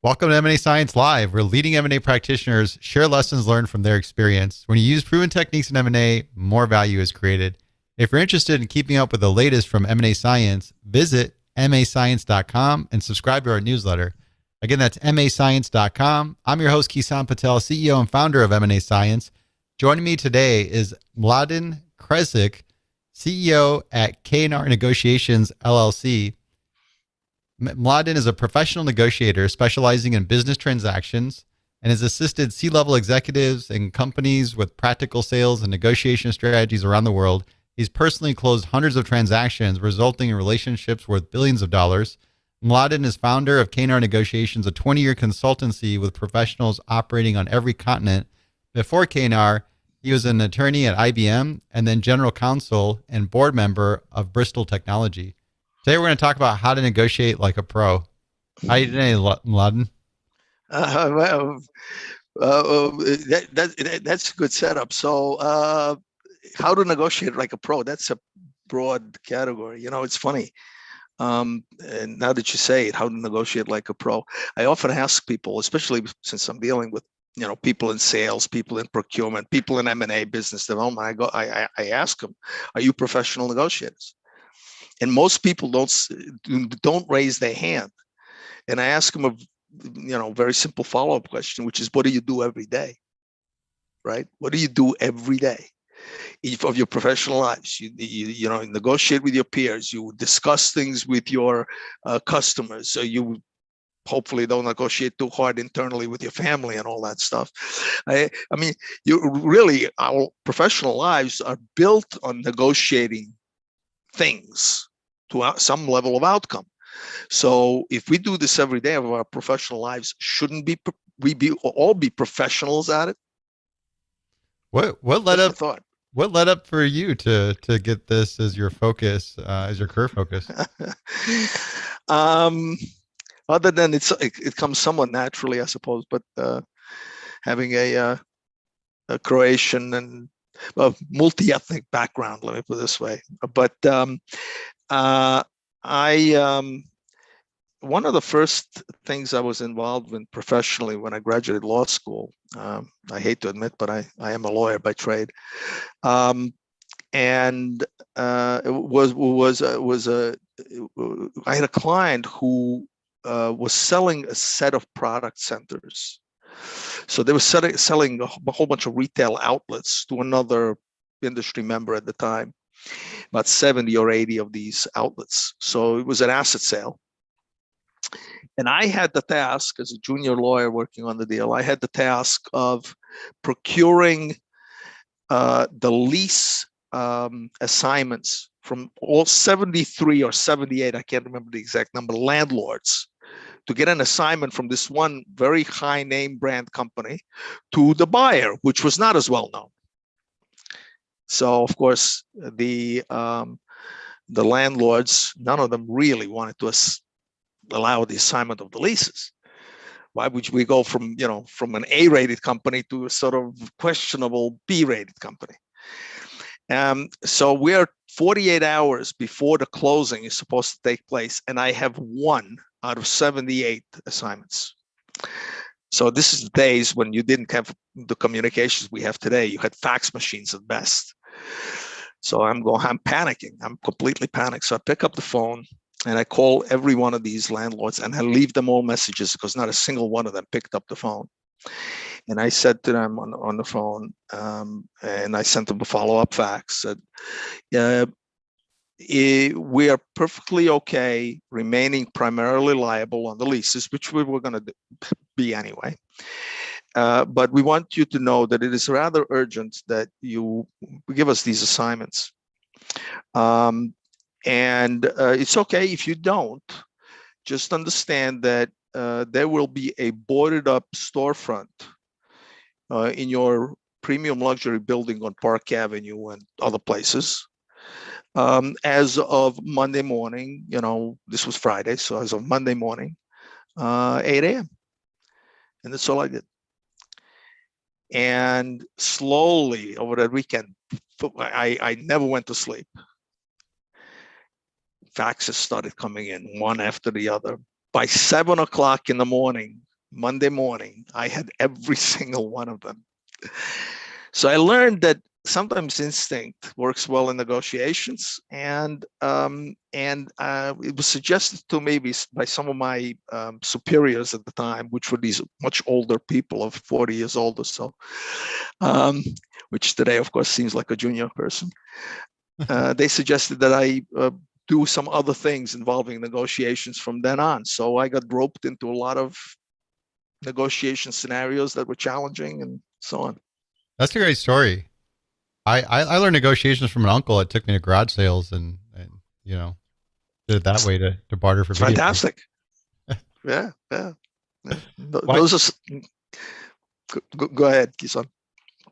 Welcome to M&A Science Live, where leading M&A practitioners share lessons learned from their experience. When you use proven techniques in M&A, more value is created. If you're interested in keeping up with the latest from M&A Science, visit mascience.com and subscribe to our newsletter. Again, that's mascience.com. I'm your host, Kisan Patel, CEO and founder of M&A Science. Joining me today is Mladen Kresic, CEO at K&R Negotiations, LLC. Mladen is a professional negotiator specializing in business transactions and has assisted C-level executives and companies with practical sales and negotiation strategies around the world. He's personally closed hundreds of transactions, resulting in relationships worth billions of dollars. Mladen is founder of K&R Negotiations, a 20-year consultancy with professionals operating on every continent. Before K&R, he was an attorney at IBM and then general counsel and board member of Bristol Technology. Today, we're going to talk about how to negotiate like a pro. How are you today, Mladen? That's a good setup. So how to negotiate like a pro, that's a broad category. You know, it's funny. And now that you say it, how to negotiate like a pro, I often ask people, especially since I'm dealing with, you know, people in sales, people in procurement, people in M&A, business development, I ask them, are you professional negotiators? And most people don't raise their hand. And I ask them a very simple follow-up question, which is, what do you do every day? Right? What do you do every day of your professional lives? You negotiate with your peers. You discuss things with your customers. So you hopefully don't negotiate too hard internally with your family and all that stuff. I mean, our professional lives are built on negotiating things to some level of outcome. So if we do this every day of our professional lives, shouldn't we all be professionals at it? What led up? What led up for you to get this as your focus, as your career focus? Other than it comes somewhat naturally, I suppose. But having a Croatian and multi-ethnic background, let me put it this way. But one of the first things I was involved in professionally when I graduated law school, I hate to admit, but I am a lawyer by trade, and I had a client who was selling a set of product centers. So they were selling a whole bunch of retail outlets to another industry member at the time, about 70 or 80 of these outlets. So it was an asset sale. And I had the task, as a junior lawyer working on the deal, I had the task of procuring the lease assignments from all 73 or 78, I can't remember the exact number, landlords, to get an assignment from this one very high name brand company to the buyer, which was not as well known. So of course, the landlords, none of them really wanted to allow the assignment of the leases. Why would we go from an A-rated company to a sort of questionable B-rated company? So we're 48 hours before the closing is supposed to take place, and I have 1 out of 78 assignments. So this is the days when you didn't have the communications we have today. You had fax machines at best. So I'm panicking. I'm completely panicked. So I pick up the phone and I call every one of these landlords and I leave them all messages because not a single one of them picked up the phone. And I said to them on the phone, and I sent them a follow-up fax, that we are perfectly okay remaining primarily liable on the leases, which we were going to be anyway. But we want you to know that it is rather urgent that you give us these assignments. And it's okay if you don't. Just understand that there will be a boarded up storefront in your premium luxury building on Park Avenue and other places. As of Monday morning, this was Friday, so as of Monday morning, 8 a.m. And that's all I did. And slowly over that weekend, I never went to sleep. Faxes started coming in one after the other. By 7 o'clock in the morning, Monday morning, I had every single one of them. So I learned that sometimes instinct works well in negotiations, and it was suggested to me by some of my superiors at the time, which were these much older people of 40 years old or so, which today, of course, seems like a junior person. They suggested that I do some other things involving negotiations from then on. So I got roped into a lot of negotiation scenarios that were challenging and so on. That's a great story. I learned negotiations from an uncle. It took me to garage sales and did it that way to barter for video games. Fantastic. Yeah. Why Those are. Go ahead, Kisan.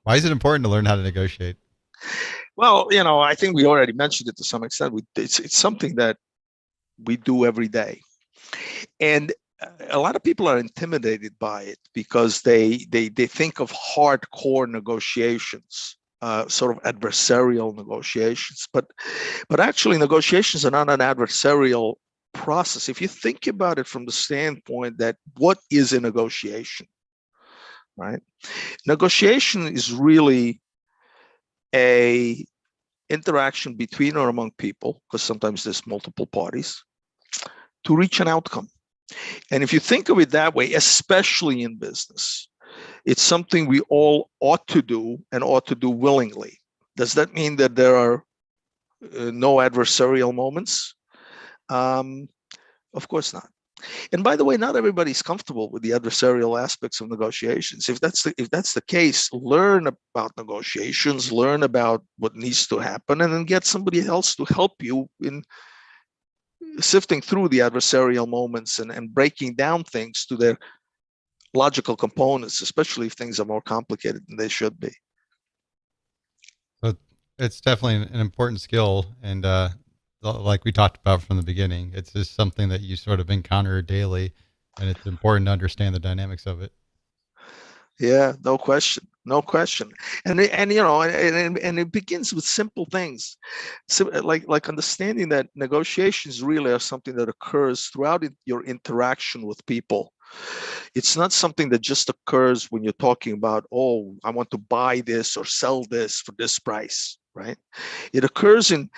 why is it important to learn how to negotiate? Well, I think we already mentioned it to some extent. It's something that we do every day, and a lot of people are intimidated by it because they think of hardcore negotiations, sort of adversarial negotiations. But actually, negotiations are not an adversarial process. If you think about it from the standpoint that what is a negotiation, right? Negotiation is really a interaction between or among people, because sometimes there's multiple parties, to reach an outcome. And if you think of it that way, especially in business, it's something we all ought to do and ought to do willingly. Does that mean that there are no adversarial moments? Of course not. And by the way, not everybody's comfortable with the adversarial aspects of negotiations. If that's the case, learn about negotiations, learn about what needs to happen, and then get somebody else to help you in sifting through the adversarial moments and breaking down things to their logical components, especially if things are more complicated than they should be. So it's definitely an important skill, and like we talked about from the beginning, it's just something that you sort of encounter daily, and it's important to understand the dynamics of it. Yeah, no question. And it begins with simple things, so like understanding that negotiations really are something that occurs throughout your interaction with people. It's not something that just occurs when you're talking about, oh, I want to buy this or sell this for this price, right? It occurs in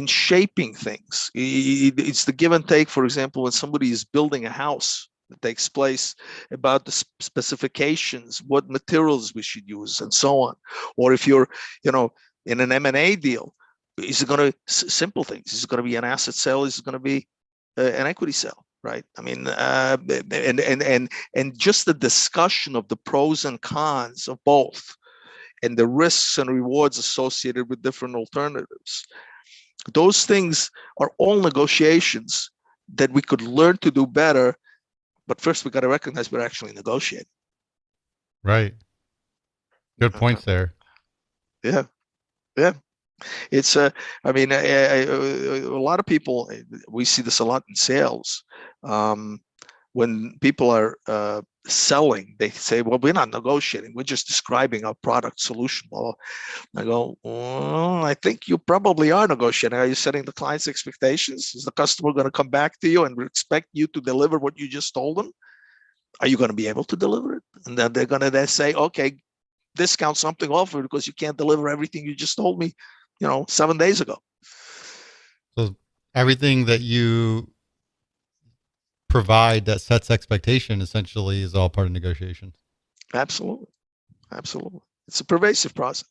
shaping things. It's the give and take. For example, when somebody is building a house, that takes place about the specifications, what materials we should use, and so on. Or if you're, in an M&A deal, is it going to simple things? Is it going to be an asset sale? Is it going to be an equity sale? Right. I mean, and just the discussion of the pros and cons of both, and the risks and rewards associated with different alternatives. Those things are all negotiations that we could learn to do better. But first, we got to recognize we're actually negotiating. Right. Good points there. Yeah. It's a lot of people, we see this a lot in sales. When people are selling, they say, well, we're not negotiating, we're just describing our product solution. Well, I go, I think you probably are negotiating. Are you setting the client's expectations? Is the customer going to come back to you and expect you to deliver what you just told them? Are you going to be able to deliver it? And then they're going to then say, okay, discount something off it because you can't deliver everything you just told me 7 days ago. So everything that you provide that sets expectation essentially is all part of negotiations. Absolutely. It's a pervasive process.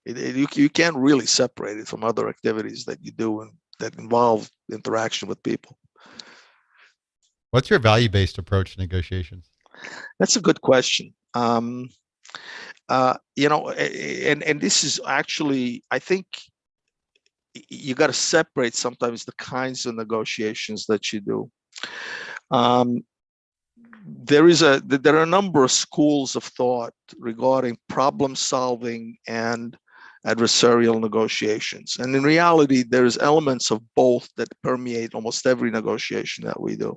You can't really separate it from other activities that you do and that involve interaction with people. What's your value-based approach to negotiations? That's a good question. And this is actually, I think you got to separate sometimes the kinds of negotiations that you do. There are a number of schools of thought regarding problem solving and adversarial negotiations. And in reality, there's elements of both that permeate almost every negotiation that we do.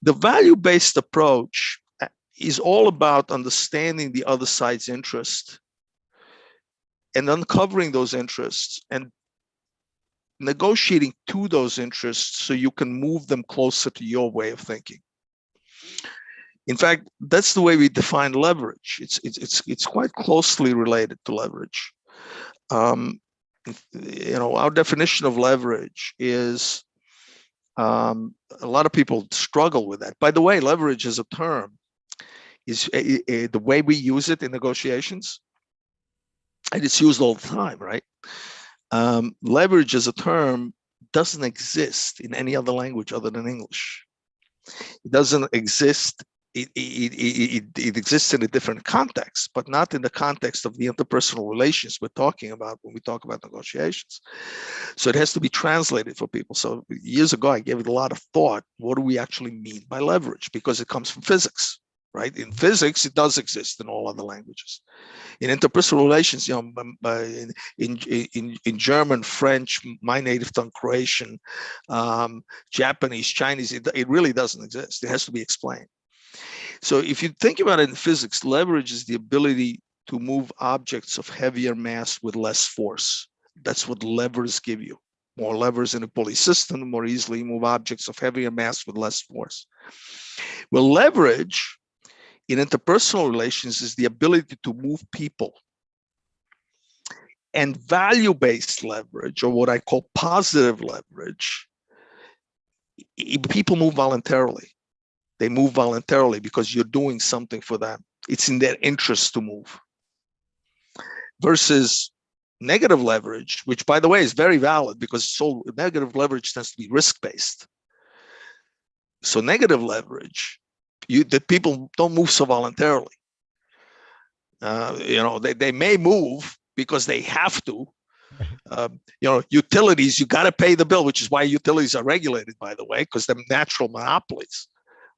The value-based approach is all about understanding the other side's interest and uncovering those interests and negotiating to those interests so you can move them closer to your way of thinking. In fact, that's the way we define leverage. It's quite closely related to leverage. Our definition of leverage is, a lot of people struggle with that. By the way, leverage as a term is the way we use it in negotiations, and it's used all the time, right? Leverage as a term doesn't exist in any other language other than English. It doesn't exist. It exists in a different context, but not in the context of the interpersonal relations we're talking about when we talk about negotiations. So it has to be translated for people. So years ago, I gave it a lot of thought. What do we actually mean by leverage? Because it comes from physics, right? In physics, it does exist in all other languages. In interpersonal relations, in German, French, my native tongue, Croatian, Japanese, Chinese, it really doesn't exist. It has to be explained. So if you think about it in physics, leverage is the ability to move objects of heavier mass with less force. That's what levers give you. More levers in a pulley system, more easily move objects of heavier mass with less force. Well, leverage in interpersonal relations is the ability to move people. And value-based leverage, or what I call positive leverage, people move voluntarily. They move voluntarily because you're doing something for them. It's in their interest to move. Versus negative leverage, which, by the way, is very valid because negative leverage tends to be risk-based. So negative leverage, that people don't move so voluntarily. They may move because they have to. Utilities, you got to pay the bill, which is why utilities are regulated, by the way, because they're natural monopolies,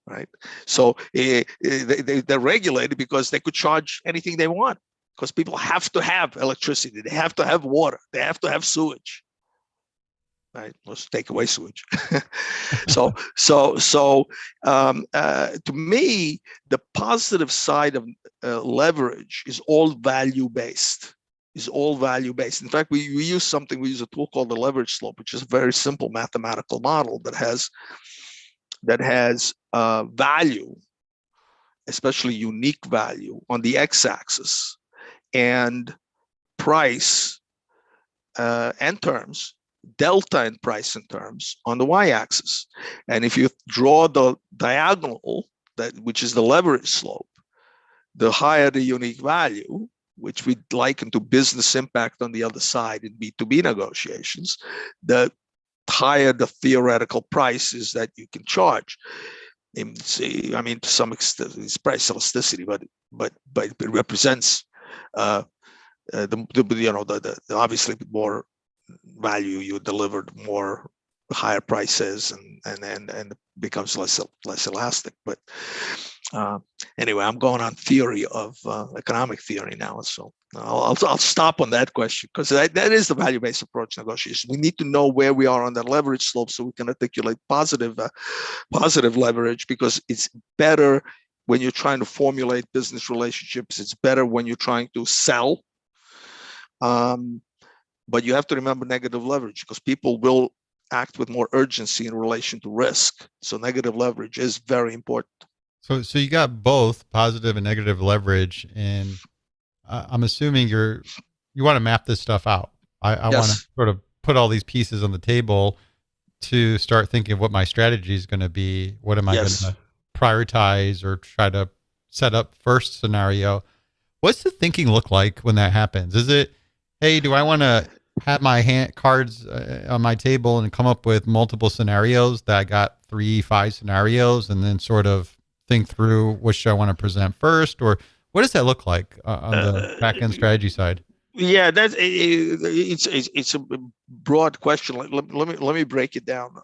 right? So they're regulated because they could charge anything they want, because people have to have electricity, they have to have water, they have to have sewage. Right? Let's take away sewage. To me, the positive side of leverage is all value-based. In fact, we use a tool called the leverage slope, which is a very simple mathematical model that has value, especially unique value, on the x-axis, and price and terms, delta in price and terms, on the y-axis. And if you draw the diagonal, which is the leverage slope, the higher the unique value, which we liken to business impact on the other side in B2B negotiations, the higher the theoretical prices that you can charge. To some extent, it's price elasticity, but it represents obviously more value you delivered, more higher prices, and it becomes less elastic. But anyway, I'm going on theory of economic theory now, so I'll stop on that question, because that is the value-based approach negotiation. We need to know where we are on that leverage slope so we can articulate positive leverage, because it's better when you're trying to formulate business relationships. It's better when you're trying to sell. But you have to remember negative leverage, because people will act with more urgency in relation to risk. So negative leverage is very important. So you got both positive and negative leverage, and I'm assuming you want to map this stuff out. I Yes. want to sort of put all these pieces on the table to start thinking of what my strategy is going to be. What am I going to prioritize or try to set up first scenario? What's the thinking look like when that happens? Is it, hey, do I want to have my cards on my table and come up with multiple scenarios that I got 3-5 scenarios, and then sort of think through which I want to present first? Or what does that look like on the back end strategy side? Yeah, it's a broad question. Let me break it down.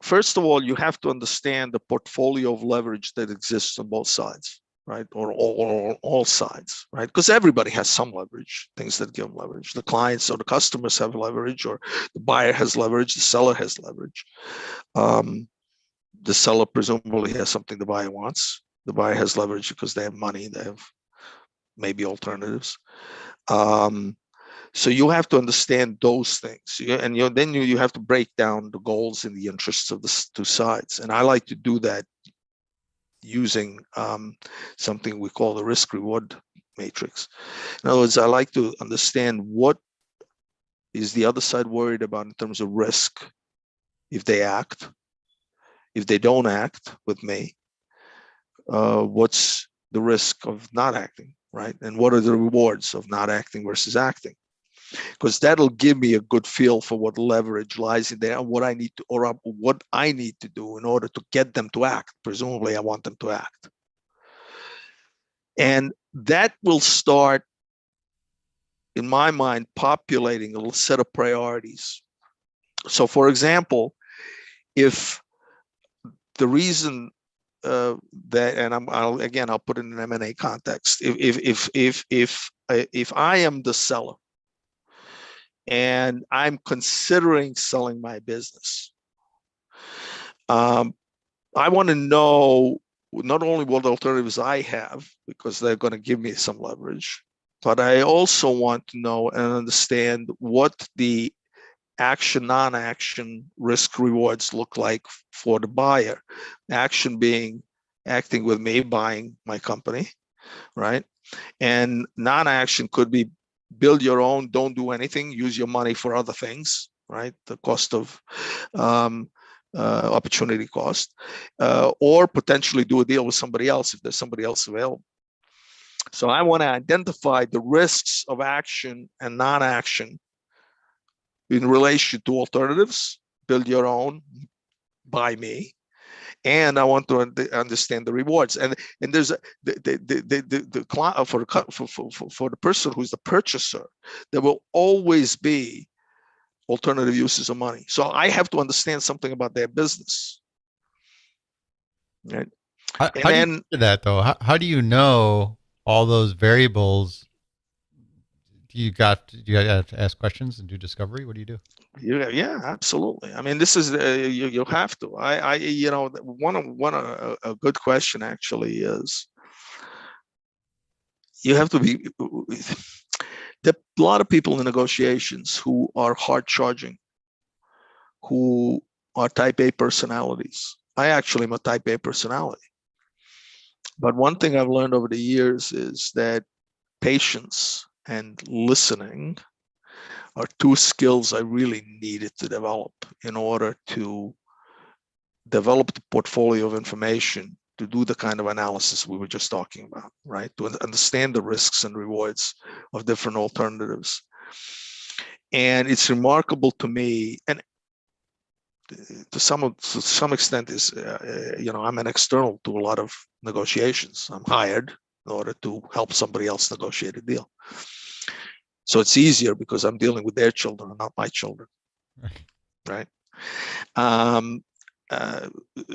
First of all, you have to understand the portfolio of leverage that exists on both sides, right? Or all sides, right? Because everybody has some leverage, things that give them leverage. The clients or the customers have leverage, or the buyer has leverage, the seller has leverage. The seller presumably has something the buyer wants. The buyer has leverage because they have money, they have maybe alternatives. So you have to understand those things, and then you have to break down the goals and the interests of the two sides. And I like to do that using something we call the risk-reward matrix. In other words, I like to understand what is the other side worried about in terms of risk if they act, if they don't act with me, what's the risk of not acting, right? And what are the rewards of not acting versus acting? Because that'll give me a good feel for what leverage lies in there and what I need to, or what I need to do in order to get them to act. Presumably, I want them to act. And that will start, in my mind, populating a set of priorities. So, for example, if the reason that, and I'll put it in an M&A context. If I am the seller and I'm considering selling my business, I want to know not only what alternatives I have, because they're going to give me some leverage, but I also want to know and understand what the action, non-action risk rewards look like for the buyer. Action being acting with me, buying my company, right? And non-action could be build your own, don't do anything, use your money for other things, right? The cost of opportunity cost, or potentially do a deal with somebody else if there's somebody else available. So I want to identify the risks of action and non-action in relation to alternatives, build your own, buy me, and I want to understand the rewards. And there's for the person who's the purchaser, there will always be alternative uses of money. So I have to understand something about their business, right? How do you do that though? How do you know all those variables? Do you have to ask questions and do discovery? What do you do? Yeah, absolutely. I mean, this is you have to. A good question actually is you have to be. There are a lot of people in negotiations who are hard charging, who are type A personalities. I actually am a type A personality. But one thing I've learned over the years is that patience and listening are two skills I really needed to develop in order to develop the portfolio of information to do the kind of analysis we were just talking about, right? To understand the risks and rewards of different alternatives. And it's remarkable to me, and to some extent is, I'm an external to a lot of negotiations. I'm hired in order to help somebody else negotiate a deal. So it's easier because I'm dealing with their children and not my children, right?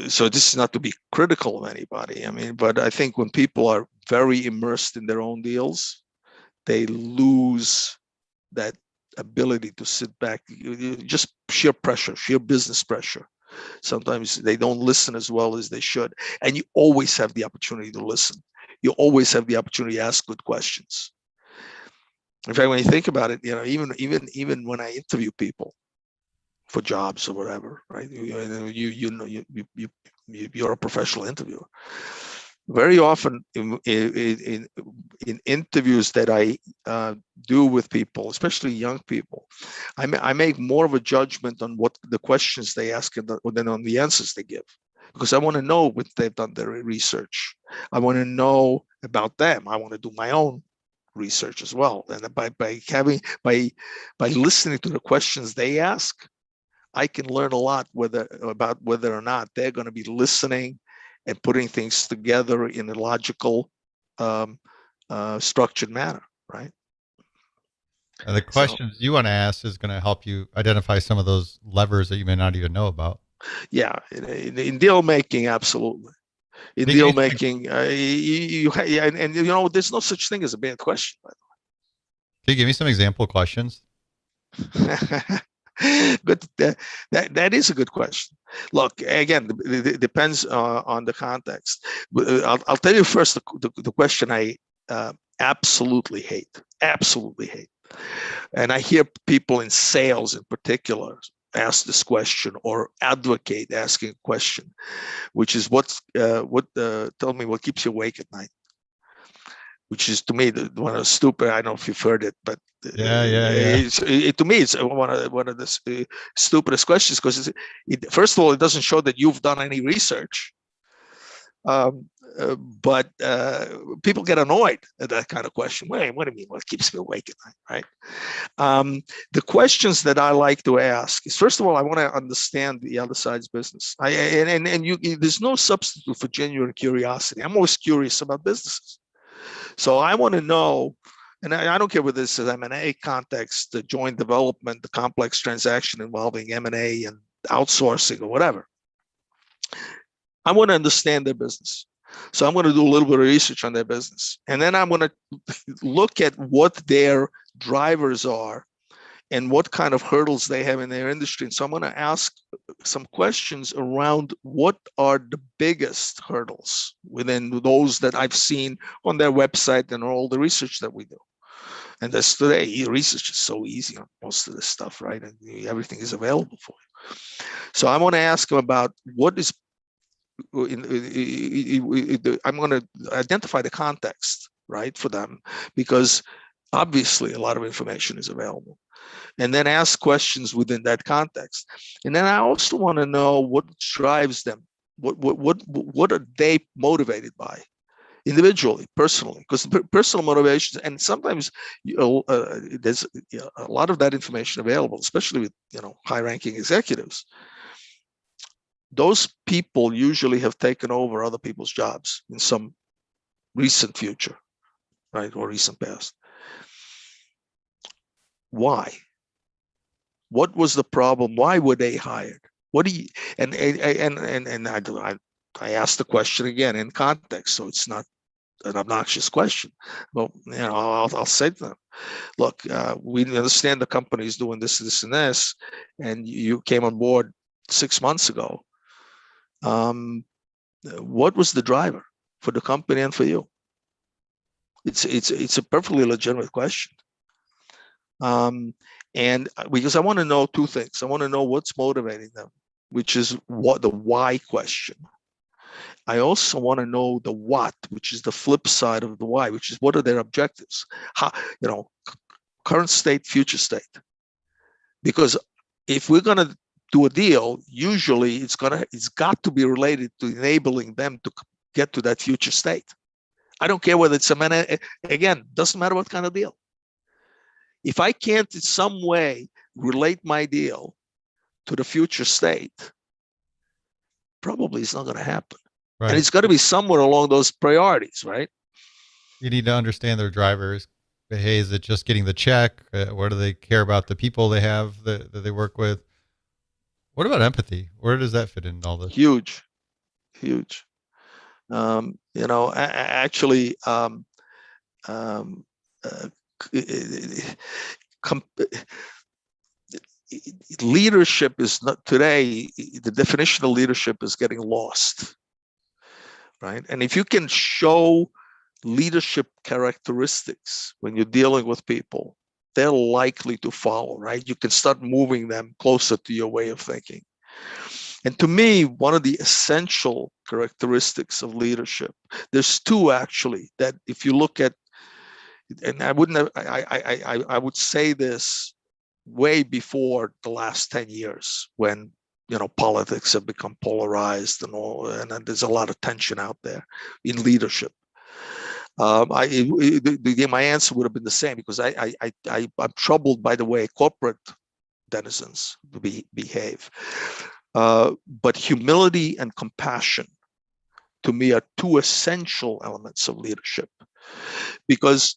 So this is not to be critical of anybody. I mean, but I think when people are very immersed in their own deals, they lose that ability to sit back. Just sheer pressure, sheer business pressure. Sometimes they don't listen as well as they should. And you always have the opportunity to listen. You always have the opportunity to ask good questions. In fact, when you think about it, even when I interview people for jobs or whatever, right? You're a professional interviewer. Very often in interviews that I do with people, especially young people, I make more of a judgment on what the questions they ask than on the answers they give, because I want to know what they've done their research. I want to know about them. I want to do my own research as well. And by listening to the questions they ask, I can learn a lot about whether or not they're going to be listening and putting things together in a logical, structured manner, right? And the questions you want to ask is going to help you identify some of those levers that you may not even know about. Yeah, in deal making, absolutely. In deal making, there's no such thing as a bad question, by the way. Can you give me some example questions? Good. That is a good question. Look, again, it depends on the context. I'll tell you first the question I absolutely hate, and I hear people in sales in particular ask this question or advocate asking a question, which is tell me what keeps you awake at night, which is to me one of the stupid. I don't know if you've heard it, but Yeah. to me it's one of the stupidest questions, because first of all, it doesn't show that you've done any research. But people get annoyed at that kind of question. Wait, what do you mean? What keeps me awake at night, right? The questions that I like to ask is, first of all, I want to understand the other side's business. There's no substitute for genuine curiosity. I'm always curious about businesses, so I want to know. And I don't care whether this is M&A context, the joint development, the complex transaction involving M&A and outsourcing or whatever. I want to understand their business. So I'm going to do a little bit of research on their business. And then I'm going to look at what their drivers are and what kind of hurdles they have in their industry. And so I'm going to ask some questions around what are the biggest hurdles within those that I've seen on their website and all the research that we do. And that's today, research is so easy on most of this stuff, right? And everything is available for you. So I want to ask them about what is I'm going to identify the context, right, for them, because obviously a lot of information is available, and then ask questions within that context. And then I also want to know what drives them. What are they motivated by, individually, personally? Because personal motivations, and sometimes there's a lot of that information available, especially with high-ranking executives. Those people usually have taken over other people's jobs in some recent future, right, or recent past. Why? What was the problem? Why were they hired? What do you? And I asked the question again in context, so it's not an obnoxious question. Well, I'll say to them, look, we understand the company is doing this, this, and this, and you came on board 6 months ago. What was the driver for the company and for you? It's a perfectly legitimate question. And because I want to know two things. I want to know what's motivating them, which is what the why question. I also want to know the what, which is the flip side of the why, which is what are their objectives? How, current state, future state. Because if we're going to do a deal, usually it's got to be related to enabling them to get to that future state. I don't care whether it's again, doesn't matter what kind of deal. If I can't in some way relate my deal to the future state, probably it's not going to happen. Right. And it's got to be somewhere along those priorities, right? You need to understand their drivers. Hey, is it just getting the check? What do they care about the people they have that they work with? What about empathy? Where does that fit in all this? Huge. Leadership is not today. The definition of leadership is getting lost, right? And if you can show leadership characteristics when you're dealing with people, they're likely to follow, right? You can start moving them closer to your way of thinking. And to me, one of the essential characteristics of leadership, there's two actually, that if you look at, and I would say this way before the last 10 years when, politics have become polarized and all, and there's a lot of tension out there in leadership. My answer would have been the same, because I'm troubled by the way corporate denizens behave. But humility and compassion, to me, are two essential elements of leadership, because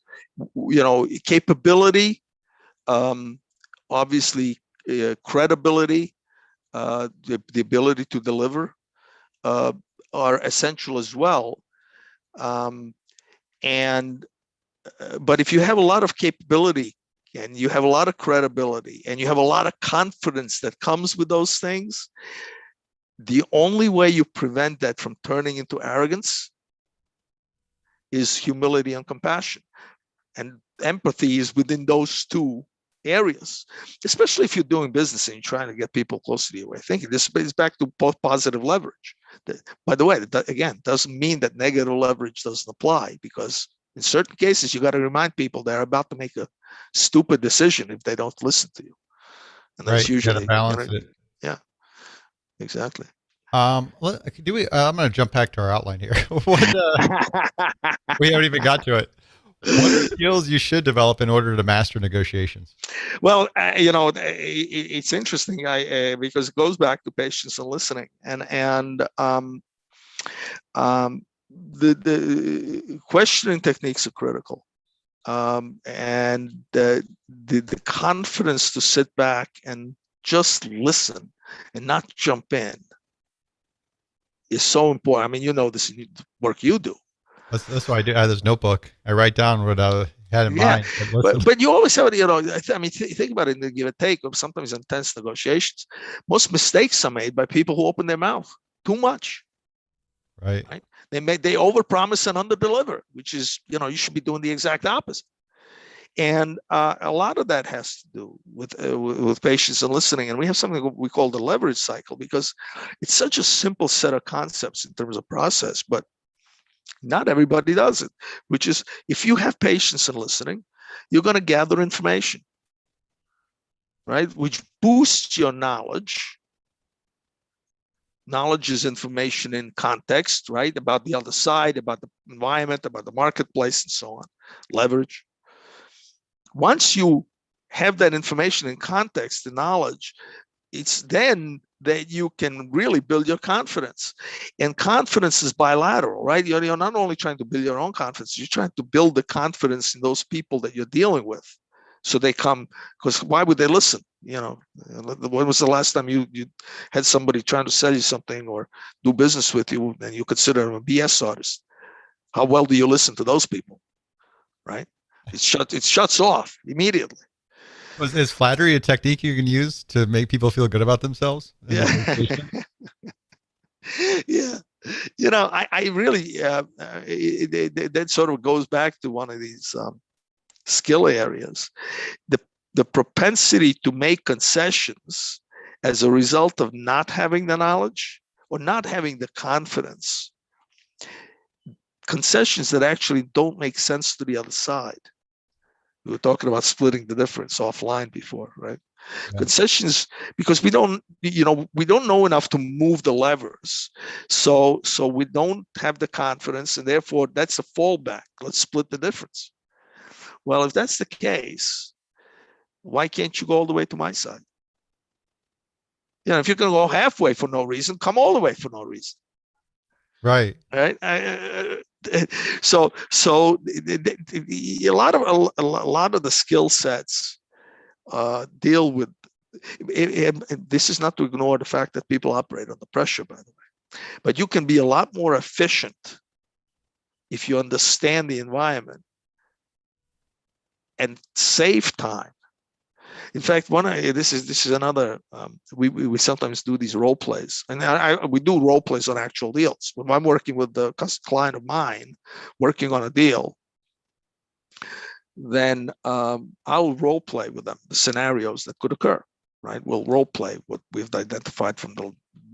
capability, obviously, credibility, the ability to deliver, are essential as well. But if you have a lot of capability and you have a lot of credibility and you have a lot of confidence that comes with those things, the only way you prevent that from turning into arrogance is humility and compassion. And empathy is within those two areas, especially if you're doing business and you're trying to get people closer to your way of thinking. This is back to both positive leverage. By the way, that, again, doesn't mean that negative leverage doesn't apply, because in certain cases, you got to remind people they're about to make a stupid decision if they don't listen to you. And that's Right. You got to usually, balance it. yeah, exactly. I'm going to jump back to our outline here. We haven't even got to it. What are skills you should develop in order to master negotiations? Well, it's interesting because it goes back to patience and listening, and the questioning techniques are critical, and the confidence to sit back and just listen and not jump in is so important. I mean, you know this in the work you do. That's what I do. I have this notebook. I write down what I had in mind. But you always have, I mean, think about it in the give and take of sometimes intense negotiations. Most mistakes are made by people who open their mouth too much. Right. They overpromise and underdeliver, which is, you should be doing the exact opposite. And a lot of that has to do with patience and listening. And we have something we call the leverage cycle, because it's such a simple set of concepts in terms of process, but not everybody does it, which is, if you have patience and listening, you're going to gather information, right? Which boosts your knowledge. Knowledge is information in context, right? About the other side, about the environment, about the marketplace, and so on. Leverage. Once you have that information in context, the knowledge, it's then that you can really build your confidence. And confidence is bilateral, right? You're not only trying to build your own confidence, you're trying to build the confidence in those people that you're dealing with. So they come, because why would they listen? When was the last time you had somebody trying to sell you something or do business with you and you consider them a BS artist? How well do you listen to those people, right? It shuts off immediately. Is flattery a technique you can use to make people feel good about themselves? Yeah. Yeah. I really, that sort of goes back to one of these skill areas. The propensity to make concessions as a result of not having the knowledge or not having the confidence. Concessions that actually don't make sense to the other side. We were talking about splitting the difference offline before, right? Yeah. Concessions, because we don't know enough to move the levers. So we don't have the confidence, and therefore that's a fallback. Let's split the difference. Well, if that's the case, why can't you go all the way to my side? If you're going to go halfway for no reason, come all the way for no reason. Right. Right. So a lot of the skill sets deal with. This is not to ignore the fact that people operate under pressure, by the way, but you can be a lot more efficient if you understand the environment and save time. In fact, this is another. We sometimes do these role plays, and we do role plays on actual deals. When I'm working with the client of mine, working on a deal, then I'll role play with them the scenarios that could occur. Right? We'll role play what we've identified from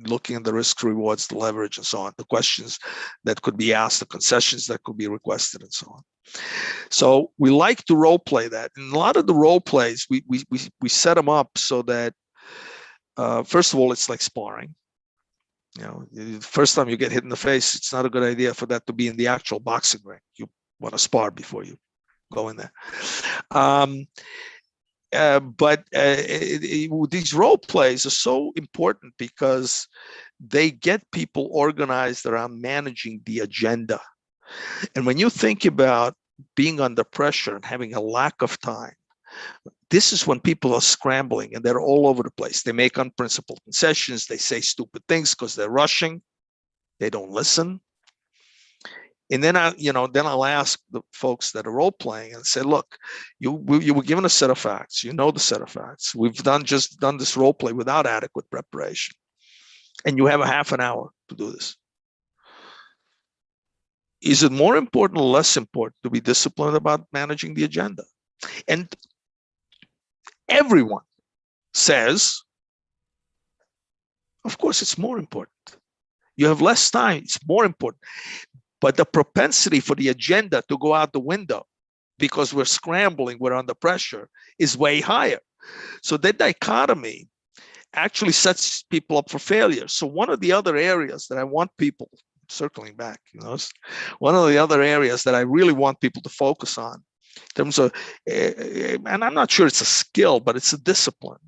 looking at the risks, rewards, the leverage, and so on. The questions that could be asked, the concessions that could be requested, and so on. So we like to role play that. And a lot of the role plays, we set them up so that, first of all, it's like sparring. The first time you get hit in the face, it's not a good idea for that to be in the actual boxing ring. You want to spar before you go in there. But these role plays are so important because they get people organized around managing the agenda. And when you think about being under pressure and having a lack of time, this is when people are scrambling and they're all over the place. They make unprincipled concessions. They say stupid things because they're rushing. They don't listen. And then I'll ask the folks that are role playing and say, look, you were given a set of facts. You know the set of facts. We've done this role play without adequate preparation. And you have a half an hour to do this. Is it more important or less important to be disciplined about managing the agenda? And everyone says, of course, it's more important. You have less time, it's more important. But the propensity for the agenda to go out the window because we're scrambling, we're under pressure, is way higher. So that dichotomy actually sets people up for failure. So one of the other areas that I want people, circling back, one of the other areas that I really want people to focus on in terms of, and I'm not sure it's a skill, but it's a discipline,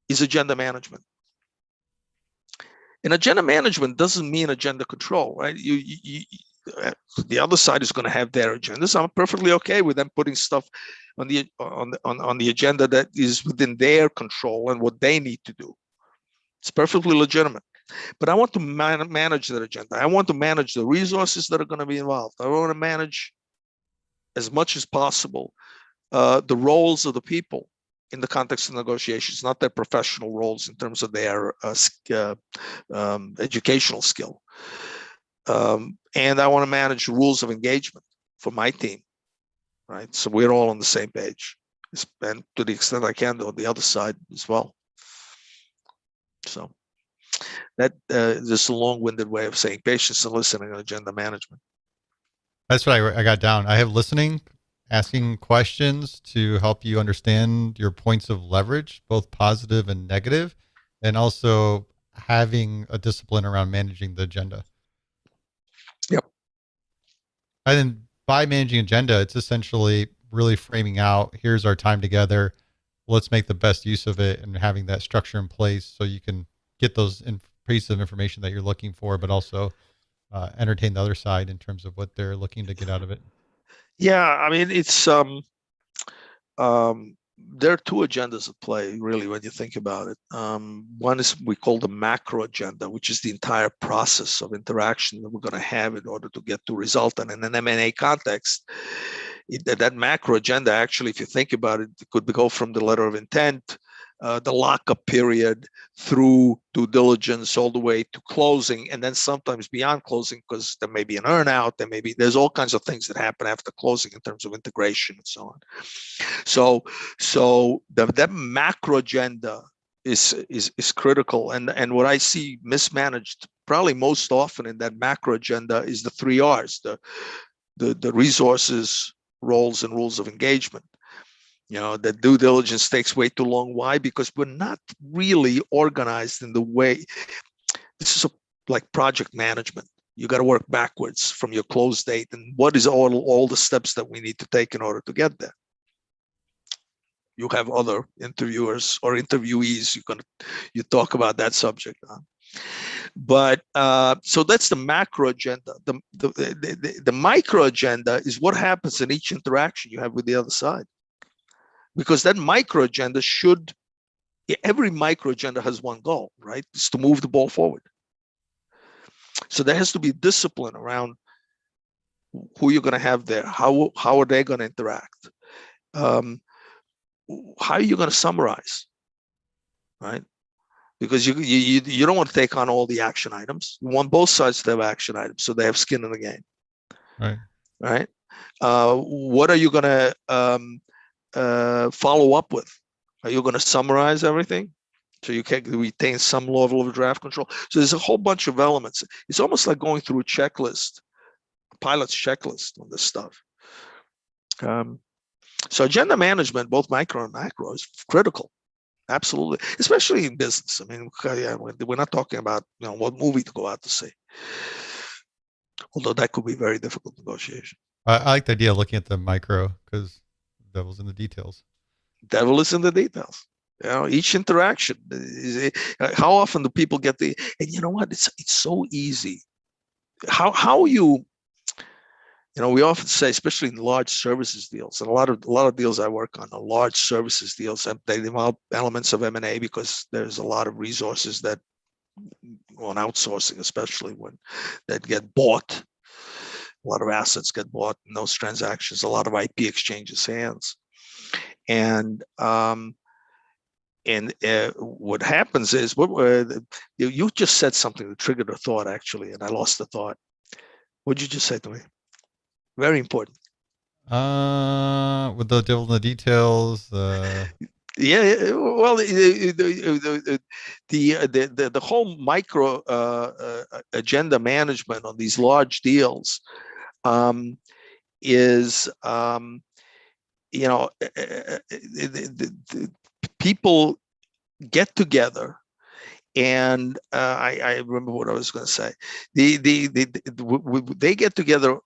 is agenda management. And agenda management doesn't mean agenda control, right? The other side is going to have their agendas. I'm perfectly okay with them putting stuff on the agenda that is within their control and what they need to do. It's perfectly legitimate. But I want to manage that agenda. I want to manage the resources that are going to be involved. I want to manage as much as possible the roles of the people in the context of negotiations, not their professional roles in terms of their educational skill. And I want to manage the rules of engagement for my team, right? So we're all on the same page, and to the extent I can, on the other side as well. So that is a long-winded way of saying patience and listening and agenda management. That's what I got down. I have listening, asking questions to help you understand your points of leverage, both positive and negative, and also having a discipline around managing the agenda. Yep. And then by managing agenda, it's essentially really framing out, here's our time together. Let's make the best use of it, and having that structure in place so you can get those pieces of information that you're looking for, but also entertain the other side in terms of what they're looking to get out of it. Yeah, I mean, it's there are two agendas at play, really, when you think about it. One is we call the macro agenda, which is the entire process of interaction that we're going to have in order to get to result. And in an M&A context, that macro agenda, actually, if you think about it, it could go from the letter of intent, the lockup period, through due diligence, all the way to closing, and then sometimes beyond closing, because there may be an earnout, there's all kinds of things that happen after closing in terms of integration and so on. So that macro agenda is critical, and what I see mismanaged probably most often in that macro agenda is the 3 R's: the resources, roles, and rules of engagement. The due diligence takes way too long. Why? Because we're not really organized in the way. This is like project management. You got to work backwards from your close date, and what is all the steps that we need to take in order to get there. You have other interviewers or interviewees. You talk about that subject. But so that's the macro agenda. The micro agenda is what happens in each interaction you have with the other side. Because that micro agenda every micro agenda has one goal, right? It's to move the ball forward. So there has to be discipline around who you're going to have there. How are they going to interact? How are you going to summarize, right? Because you don't want to take on all the action items. You want both sides to have action items so they have skin in the game, right? What are you going to follow up with? Are you going to summarize everything so you can retain some level of draft control? So there's a whole bunch of elements. It's almost like going through a checklist, a pilot's checklist on this stuff. So agenda management, both micro and macro, is critical. Absolutely, especially in business. I mean, we're not talking about what movie to go out to see, although that could be very difficult negotiation. I like the idea of looking at the micro, because the devil's in the details. Devil is in the details. Each interaction. How often do people get and you know what? It's so easy. How you. We often say, especially in large services deals, and a lot of deals I work on are large services deals, and they involve elements of M&A because there's a lot of resources that, on outsourcing, especially that get bought, a lot of assets get bought in those transactions. A lot of IP exchanges hands, and what happens is you just said something that triggered a thought, actually, and I lost the thought. What did you just say to me? Very important. With the devil in the details. Yeah, well, the whole micro agenda management on these large deals is, people get together, and I remember what I was going to say. They get together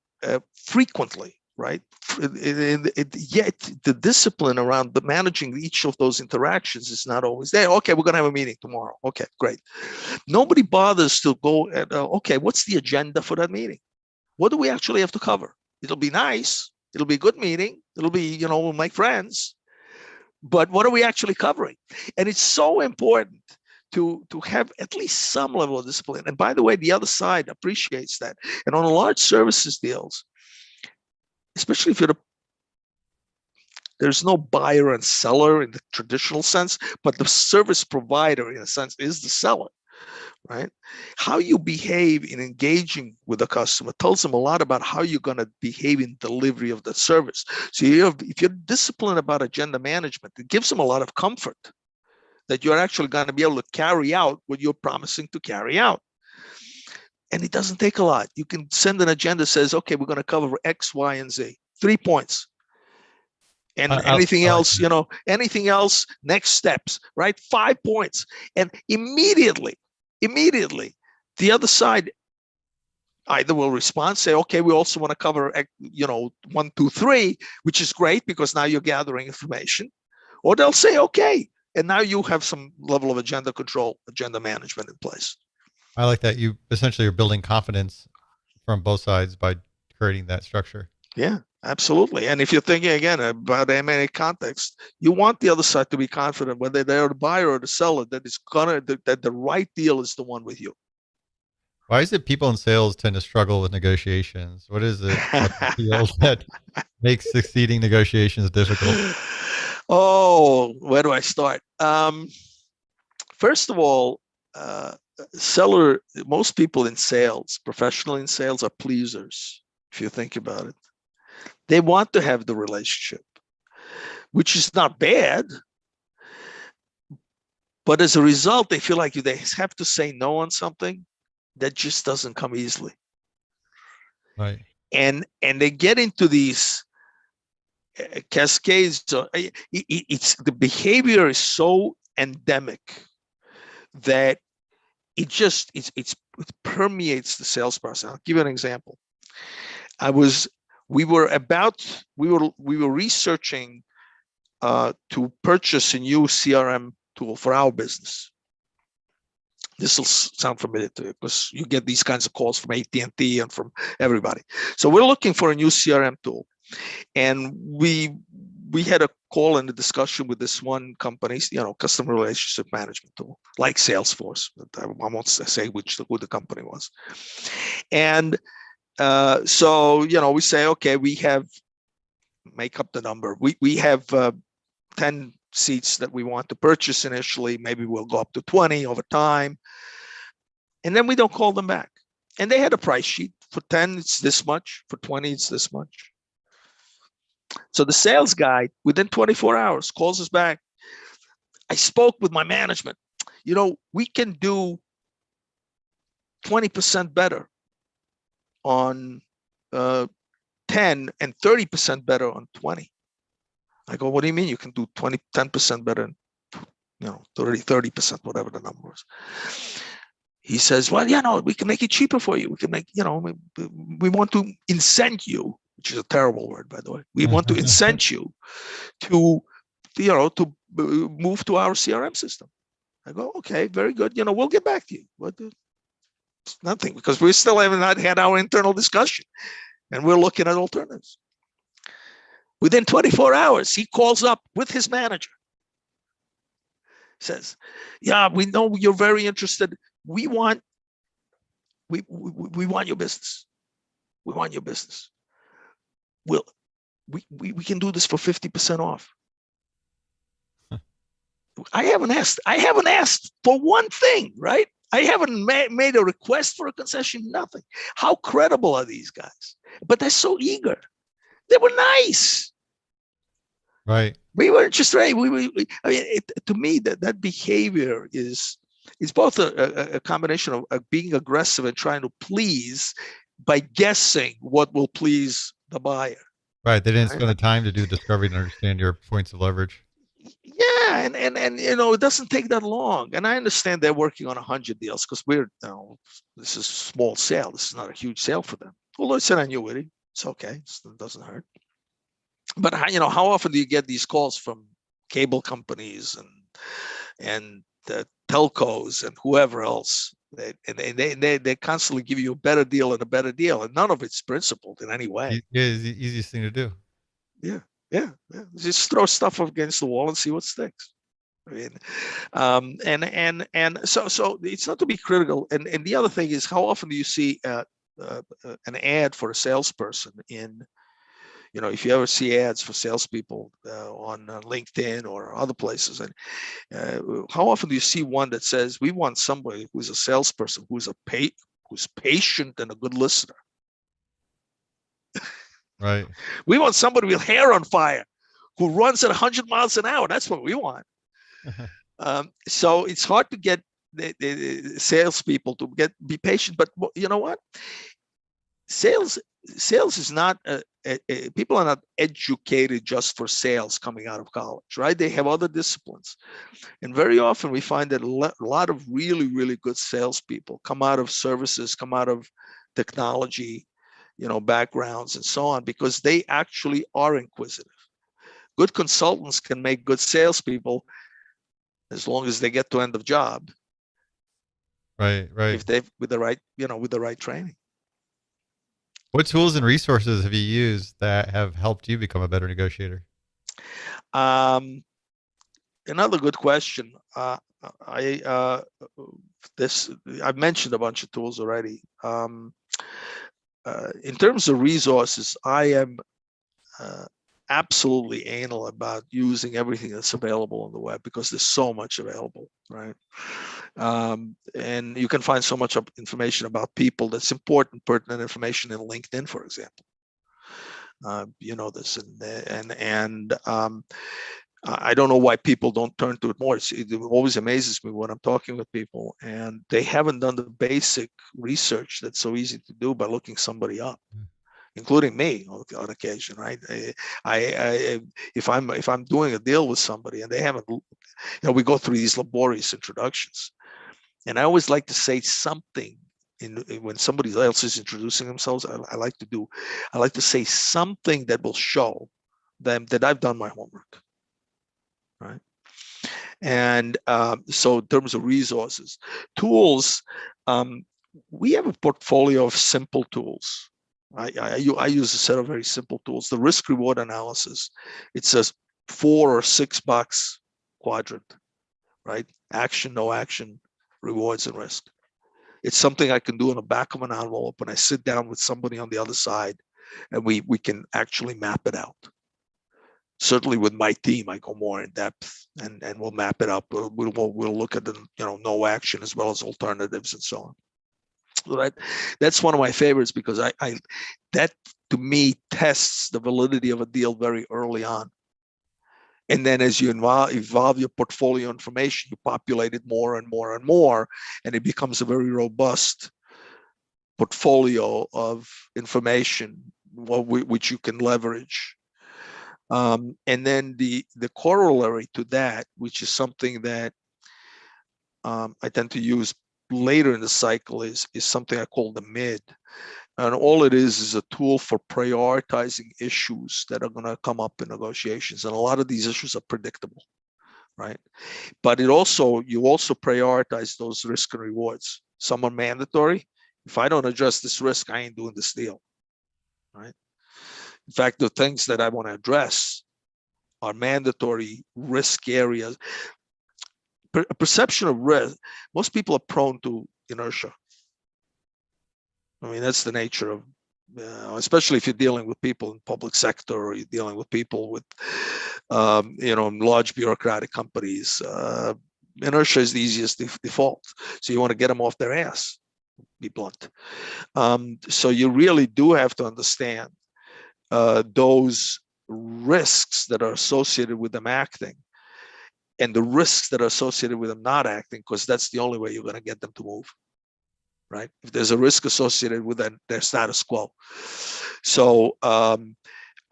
frequently, right? Yet the discipline around the managing each of those interactions is not always there. Okay, we're going to have a meeting tomorrow. Okay, great. Nobody bothers to go and okay, what's the agenda for that meeting? What do we actually have to cover? It'll be nice. It'll be a good meeting. It'll be, we'll make friends. But what are we actually covering? And it's so important to have at least some level of discipline. And by the way, the other side appreciates that. And on a large services deals, especially if there's no buyer and seller in the traditional sense, but the service provider, in a sense, is the seller, right? How you behave in engaging with a customer tells them a lot about how you're going to behave in delivery of the service. So if you're disciplined about agenda management, it gives them a lot of comfort that you're actually going to be able to carry out what you're promising to carry out. And it doesn't take a lot. You can send an agenda that says, okay, we're going to cover X, Y, and Z, 3 points. And anything else, anything else, next steps, right? 5 points. And immediately, the other side either will respond, say, okay, we also want to cover, 1, 2, 3, which is great because now you're gathering information. Or they'll say, okay, and now you have some level of agenda control, agenda management in place. I like that. You essentially are building confidence from both sides by creating that structure. Yeah, absolutely. And if you're thinking again about M&A context, you want the other side to be confident, whether they're the buyer or the seller, that that the right deal is the one with you. Why is it people in sales tend to struggle with negotiations? What is it that makes succeeding negotiations difficult? Oh, where do I start? First of all, most people in sales, professionally in sales, are pleasers, if you think about it. They want to have the relationship, which is not bad. But as a result, they feel like they have to say no on something that just doesn't come easily. Right. And they get into these cascades. It's the behavior is so endemic that it permeates the sales process. I'll give you an example. We were researching to purchase a new CRM tool for our business. This will sound familiar to you because you get these kinds of calls from AT&T and from everybody. So we're looking for a new CRM tool, and we had a call and a discussion with this one company's, customer relationship management tool, like Salesforce. I won't say who the company was. And so, we say, okay, make up the number. We have 10 seats that we want to purchase initially. Maybe we'll go up to 20 over time. And then we don't call them back. And they had a price sheet. For 10, it's this much. For 20, it's this much. So the sales guy, within 24 hours, calls us back. I spoke with my management. We can do 20% better on 10 and 30% better on 20. I go, what do you mean you can do 10% better than 30%, whatever the number is? He says, well, we can make it cheaper for you. We can make, we want to incent you, which is a terrible word, by the way. We want to incent you to move to our CRM system. I go, okay, very good. We'll get back to you. What? It's nothing, because we still haven't had our internal discussion, and we're looking at alternatives. Within 24 hours, he calls up with his manager. Says, yeah, we know you're very interested. We want your business. We want your business. We can do this for 50% off. I haven't asked for one thing, right? I haven't made a request for a concession, nothing. How credible are these guys? But they're so eager. They were nice. Right. We weren't just right. I mean, to me, that behavior is both a combination of being aggressive and trying to please by guessing what will please the buyer. Right. They didn't Right? spend the time to do discovery and understand your points of leverage. Yeah, and it doesn't take that long. And I understand they're working on 100 deals because this is a small sale. This is not a huge sale for them. Although it's an annuity, it's okay. It doesn't hurt. But how often do you get these calls from cable companies and the telcos and whoever else? They constantly give you a better deal and a better deal, and none of it's principled in any way. Yeah, it's the easiest thing to do. Yeah. Just throw stuff against the wall and see what sticks. I mean, and so it's not to be critical. And the other thing is, how often do you see an ad for a salesperson in, if you ever see ads for salespeople on LinkedIn or other places, and how often do you see one that says, "We want somebody who's a salesperson who's patient and a good listener. Right. We want somebody with hair on fire who runs at 100 miles an hour. That's what we want." So it's hard to get the salespeople to be patient. But you know what? Sales is not people are not educated just for sales coming out of college, right? They have other disciplines, and very often we find that a lot of really, really good salespeople come out of services, come out of technology, backgrounds and so on, because they actually are inquisitive. Good consultants can make good salespeople as long as they get to end of job. Right. If they with the right training. What tools and resources have you used that have helped you become a better negotiator? Another good question. I've mentioned a bunch of tools already. In terms of resources, I am absolutely anal about using everything that's available on the web, because there's so much available, right? And you can find so much information about people that's important, pertinent information in LinkedIn, for example. This, and I don't know why people don't turn to it more. It always amazes me when I'm talking with people and they haven't done the basic research that's so easy to do by looking somebody up, including me on occasion, right? If I'm doing a deal with somebody and they haven't, we go through these laborious introductions, and I always like to say something when somebody else is introducing themselves. I like to say something that will show them that I've done my homework, right? And so in terms of resources, tools, we have a portfolio of simple tools. I use a set of very simple tools. The risk reward analysis, it's a 4 or 6 box quadrant, right? Action, no action, rewards, and risk. It's something I can do in the back of an envelope when I sit down with somebody on the other side, and we can actually map it out. Certainly with my team, I go more in depth and we'll map it up. We'll look at the no action as well as alternatives and so on. So that's one of my favorites, because I that to me tests the validity of a deal very early on. And then as you evolve your portfolio information, you populate it more and more and more, and it becomes a very robust portfolio of information which you can leverage. And then the corollary to that, which is something that I tend to use later in the cycle, is something I call the mid. And all it is a tool for prioritizing issues that are going to come up in negotiations. And a lot of these issues are predictable, right? But you also prioritize those risk and rewards. Some are mandatory. If I don't address this risk, I ain't doing this deal, right? In fact, the things that I want to address are mandatory risk areas. Perception of risk, most people are prone to inertia. I mean, that's the nature of, especially if you're dealing with people in public sector, or you're dealing with people with, large bureaucratic companies. Inertia is the easiest default. So you want to get them off their ass, be blunt. So you really do have to understand those risks that are associated with them acting and the risks that are associated with them not acting, because that's the only way you're going to get them to move, right? If there's a risk associated with their status quo. So I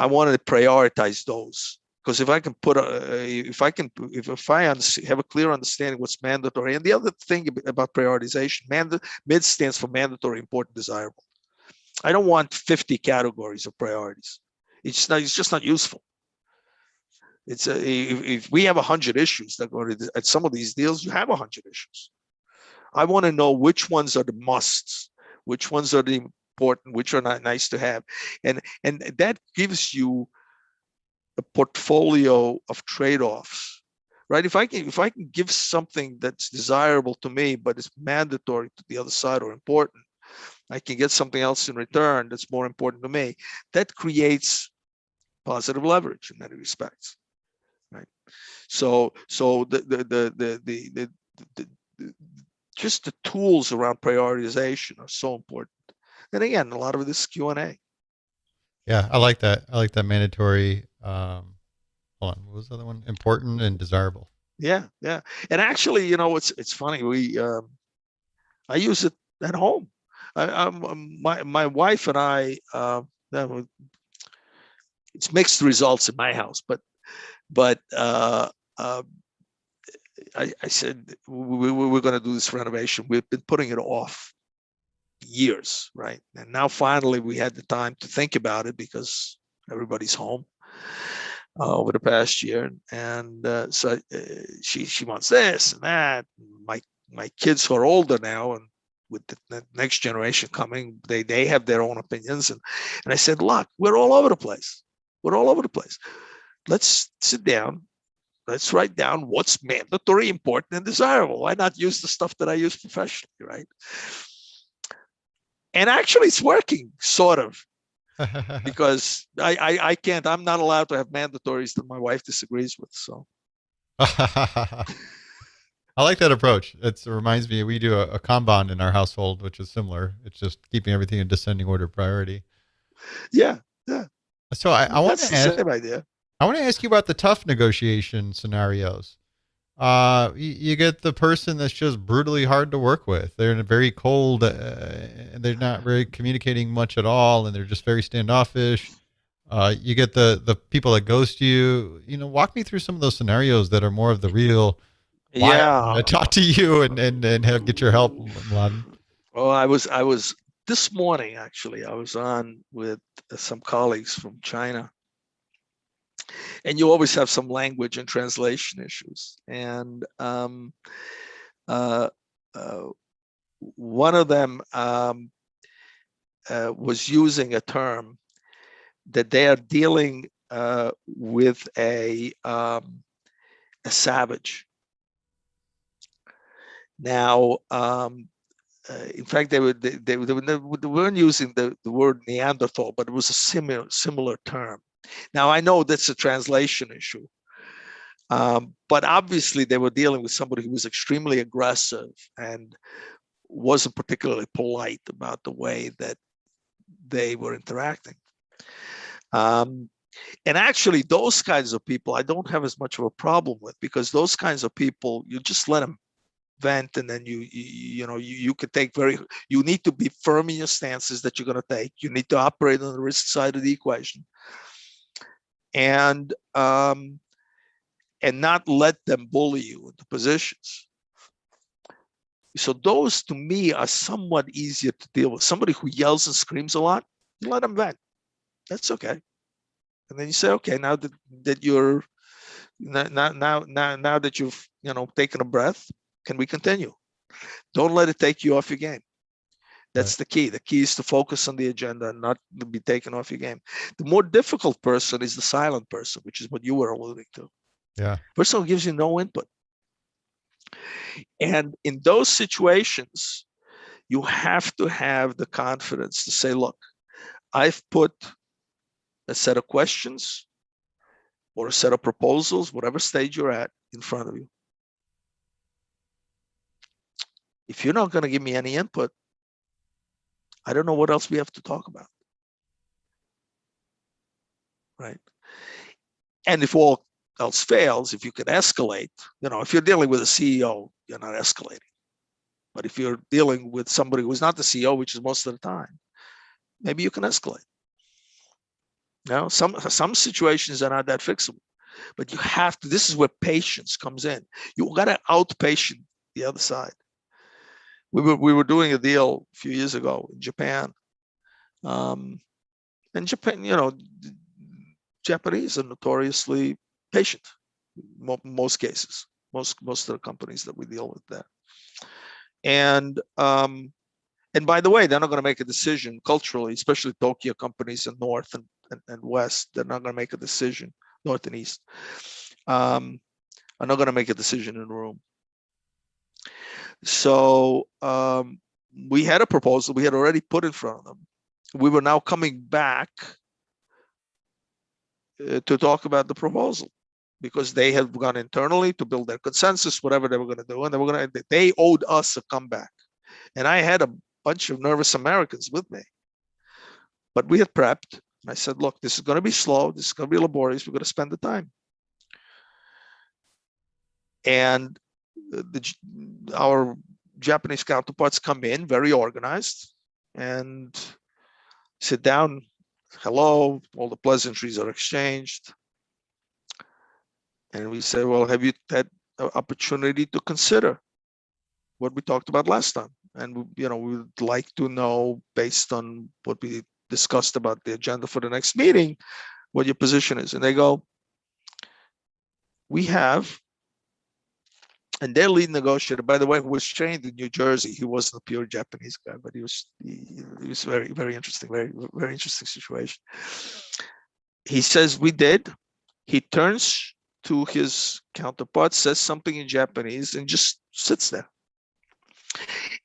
wanted to prioritize those, because if I can put if I have a clear understanding what's mandatory, and the other thing about prioritization, MID stands for mandatory, important, desirable. I don't want 50 categories of priorities. It's just not useful. If we have 100 issues that go to at some of these deals, you have 100 issues. I want to know which ones are the musts, which ones are the important, which are not nice to have, and that gives you a portfolio of trade-offs, right? If I can give something that's desirable to me but it's mandatory to the other side or important, I can get something else in return that's more important to me. That creates positive leverage in many respects, right? So the just the tools around prioritization are so important. And again, a lot of this Q&A. Yeah, I like that. I like that mandatory. Hold on, what was the other one? Important and desirable. Yeah, yeah. And actually, it's funny. I use it at home. My wife and I, it's mixed results in my house, but I said we're going to do this renovation. We've been putting it off years, right? And now finally we had the time to think about it because everybody's home over the past year, and so she wants this and that. My kids who are older now, and with the next generation coming, they have their own opinions, and I said, look, we're all over the place. We're all over the place. Let's sit down. Let's write down what's mandatory, important, and desirable. Why not use the stuff that I use professionally, right? And actually, it's working, sort of, because I can't. I'm not allowed to have mandatories that my wife disagrees with. So I like that approach. It reminds me, we do a Kanban in our household, which is similar. It's just keeping everything in descending order priority. yeah, yeah. So I want That's to the ask, same idea. I want to ask you about the tough negotiation scenarios. You get the person that's just brutally hard to work with. They're very cold, and they're not very communicating much at all, and they're just very standoffish. You get the people that ghost you. Walk me through some of those scenarios that are more of the real. Why I want Yeah. to talk to you and have get your help, Mladen. Oh, I was this morning actually. I was on with some colleagues from China, and you always have some language and translation issues. And uh, uh, one of them was using a term that they are dealing with a savage. Now, in fact, they weren't using the word Neanderthal, but it was a similar term. Now, I know that's a translation issue, but obviously they were dealing with somebody who was extremely aggressive and wasn't particularly polite about the way that they were interacting. And actually, those kinds of people I don't have as much of a problem with, because those kinds of people, you just let them vent, and then you could take you need to be firm in your stances that you're going to take. You need to operate on the risk side of the equation, and not let them bully you into positions. So those to me are somewhat easier to deal with. Somebody who yells and screams a lot, you let them vent. That's okay. And then you say, okay, now that you're now that you've taken a breath, can we continue? Don't let it take you off your game. That's Right. the key. The key is to focus on the agenda and not to be taken off your game. The more difficult person is the silent person, which is what you were alluding to. Yeah. Person who gives you no input. And in those situations, you have to have the confidence to say, look, I've put a set of questions or a set of proposals, whatever stage you're at, in front of you. If you're not going to give me any input, I don't know what else we have to talk about. right? And if all else fails, if you can escalate, if you're dealing with a CEO, you're not escalating. But if you're dealing with somebody who's not the CEO, which is most of the time, maybe you can escalate. Some situations are not that fixable, but you have to. This is where patience comes in. You got to outpatient the other side. We were doing a deal a few years ago in Japan, and Japan, Japanese are notoriously patient. Most cases, most of the companies that we deal with there, and by the way, they're not going to make a decision culturally, especially Tokyo companies in North and West. They're not going to make a decision, North and East. Are not going to make a decision in the room. So we had a proposal we had already put in front of them. We were now coming back to talk about the proposal because they had gone internally to build their consensus, whatever they were going to do, and they owed us a comeback. And I had a bunch of nervous Americans with me, but we had prepped. And I said, look, this is going to be slow. This is going to be laborious. We're going to spend the time. And our Japanese counterparts come in very organized and sit down. Hello, all the pleasantries are exchanged. And we say, well, have you had an opportunity to consider what we talked about last time? And we would like to know, based on what we discussed about the agenda for the next meeting, what your position is. And they go, we have, and their lead negotiator, by the way, who was trained in New Jersey. He wasn't a pure Japanese guy, but he was very, very interesting, very, very interesting situation. He says, we did. He turns to his counterpart, says something in Japanese, and just sits there.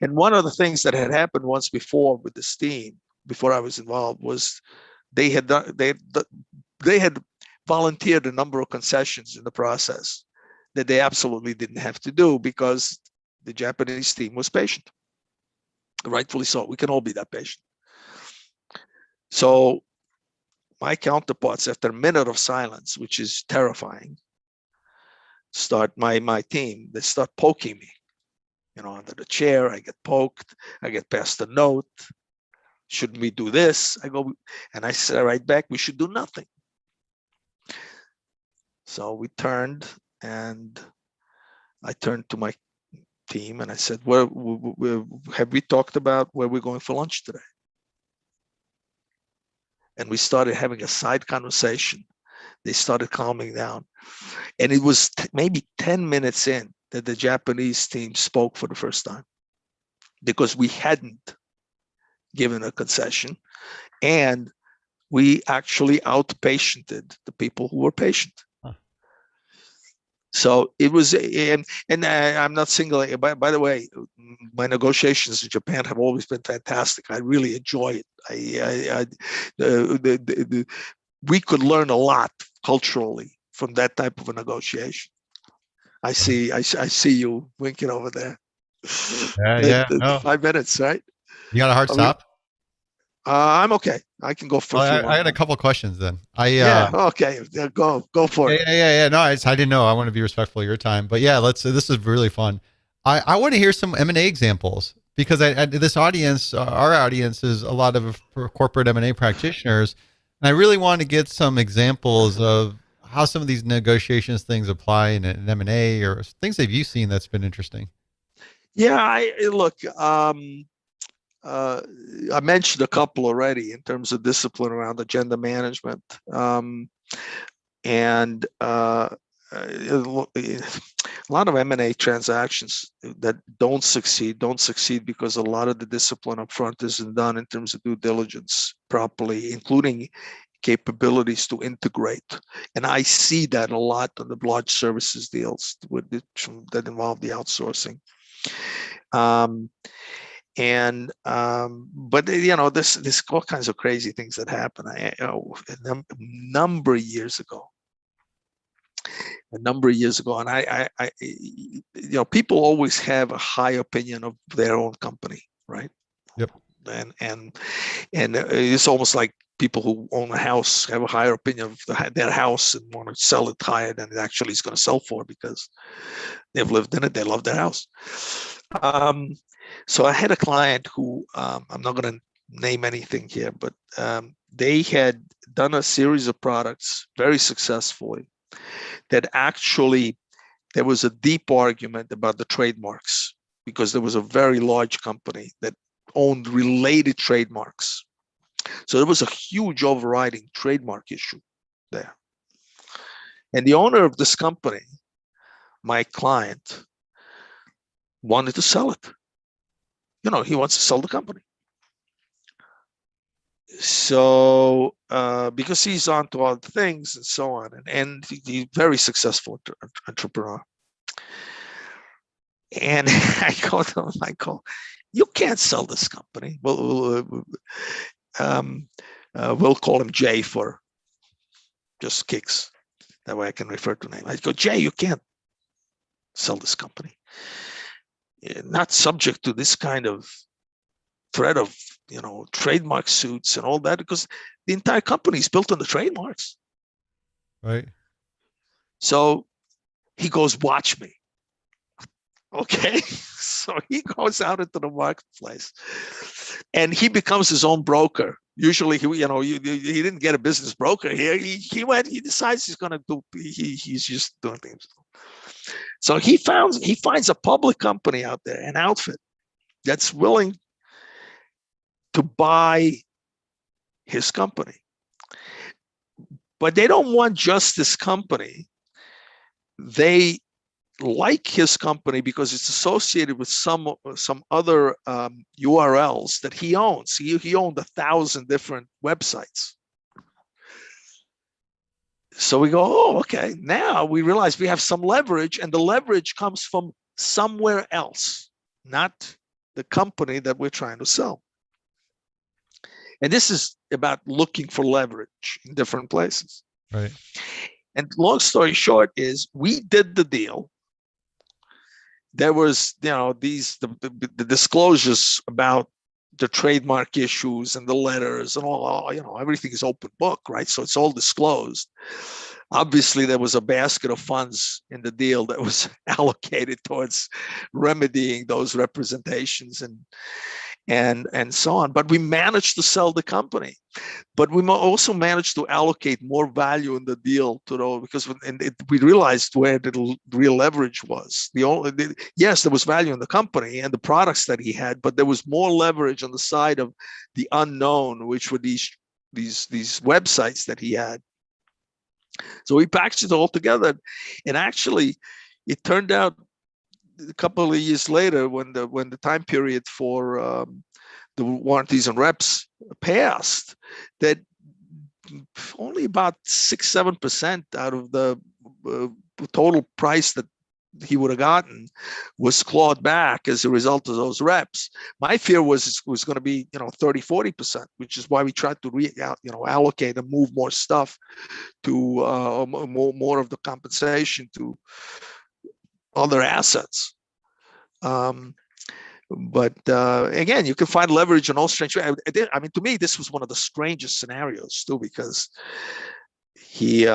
And one of the things that had happened once before with this team, before I was involved, was they had volunteered a number of concessions in the process that they absolutely didn't have to do because the Japanese team was patient. Rightfully so. We can all be that patient. So my counterparts, after a minute of silence, which is terrifying, my team, they start poking me. Under the chair, I get poked. I get passed a note. Shouldn't we do this? I go, and I say right back, we should do nothing. So we turned, and I turned to my team and I said, have we talked about where we're going for lunch today? And we started having a side conversation. They started calming down. And it was maybe 10 minutes in that the Japanese team spoke for the first time because we hadn't given a concession, and we actually outpatiented the people who were patient. So it was, and I'm not singling. By the way, my negotiations in Japan have always been fantastic. I really enjoy it. We could learn a lot culturally from that type of a negotiation. I see you winking over there. Yeah. 5 minutes, right? You got a hard stop? I'm okay. I can go for a few more. I had a couple questions then. Okay. Go for it. Yeah. No, I didn't know. I want to be respectful of your time, but yeah, this is really fun. I want to hear some M&A examples because this audience, our audience is a lot of corporate M&A practitioners. And I really want to get some examples of how some of these negotiations things apply in M&A or things that you've seen that's been interesting. Yeah, I mentioned a couple already in terms of discipline around agenda management. And a lot of M&A transactions that don't succeed because a lot of the discipline up front isn't done in terms of due diligence properly, including capabilities to integrate. And I see that a lot on the large services deals that involve the outsourcing. But there's all kinds of crazy things that happen. A number of years ago, and I people always have a high opinion of their own company, right? Yep. And it's almost like people who own a house have a higher opinion of their house and want to sell it higher than it actually is going to sell for because they've lived in it, they love their house. So I had a client who, I'm not going to name anything here, but they had done a series of products very successfully that actually there was a deep argument about the trademarks because there was a very large company that owned related trademarks. So there was a huge overriding trademark issue there. And the owner of this company, my client, wanted to sell it. He wants to sell the company. So because he's on to other things and so on, and he's a very successful entrepreneur. And I go to him, you can't sell this company. We'll call him Jay for just kicks. That way I can refer to him. I go, Jay, you can't sell this company. You're not subject to this kind of threat of, trademark suits and all that, because the entire company is built on the trademarks. Right. So he goes, watch me. Okay. So he goes out into the marketplace and he becomes his own broker. Usually, he didn't get a business broker here. He decides he's going to do, he's just doing things. So he finds a public company out there, an outfit that's willing to buy his company. But they don't want just this company. They like his company because it's associated with some other URLs that he owns. He owned 1,000 different websites. So we go, oh, okay. Now we realize we have some leverage, and the leverage comes from somewhere else, not the company that we're trying to sell. And this is about looking for leverage in different places. Right. And long story short is we did the deal. There was, the disclosures about the trademark issues and the letters and all, everything is open book, right? So it's all disclosed. Obviously, there was a basket of funds in the deal that was allocated towards remedying those representations and so on. But we managed to sell the company. But we also managed to allocate more value in the deal because we realized where the real leverage was. Yes, there was value in the company and the products that he had, but there was more leverage on the side of the unknown, which were these websites that he had. So we packaged it all together, and actually, it turned out a couple of years later, when the time period for the warranties and reps passed, that only about 6-7% out of the total price that he would have gotten was clawed back as a result of those reps. My fear was it was going to be 30-40%, which is why we tried to allocate and move more stuff to more of the compensation to other assets. But again, you can find leverage in all strange ways. I mean, to me, this was one of the strangest scenarios too, because he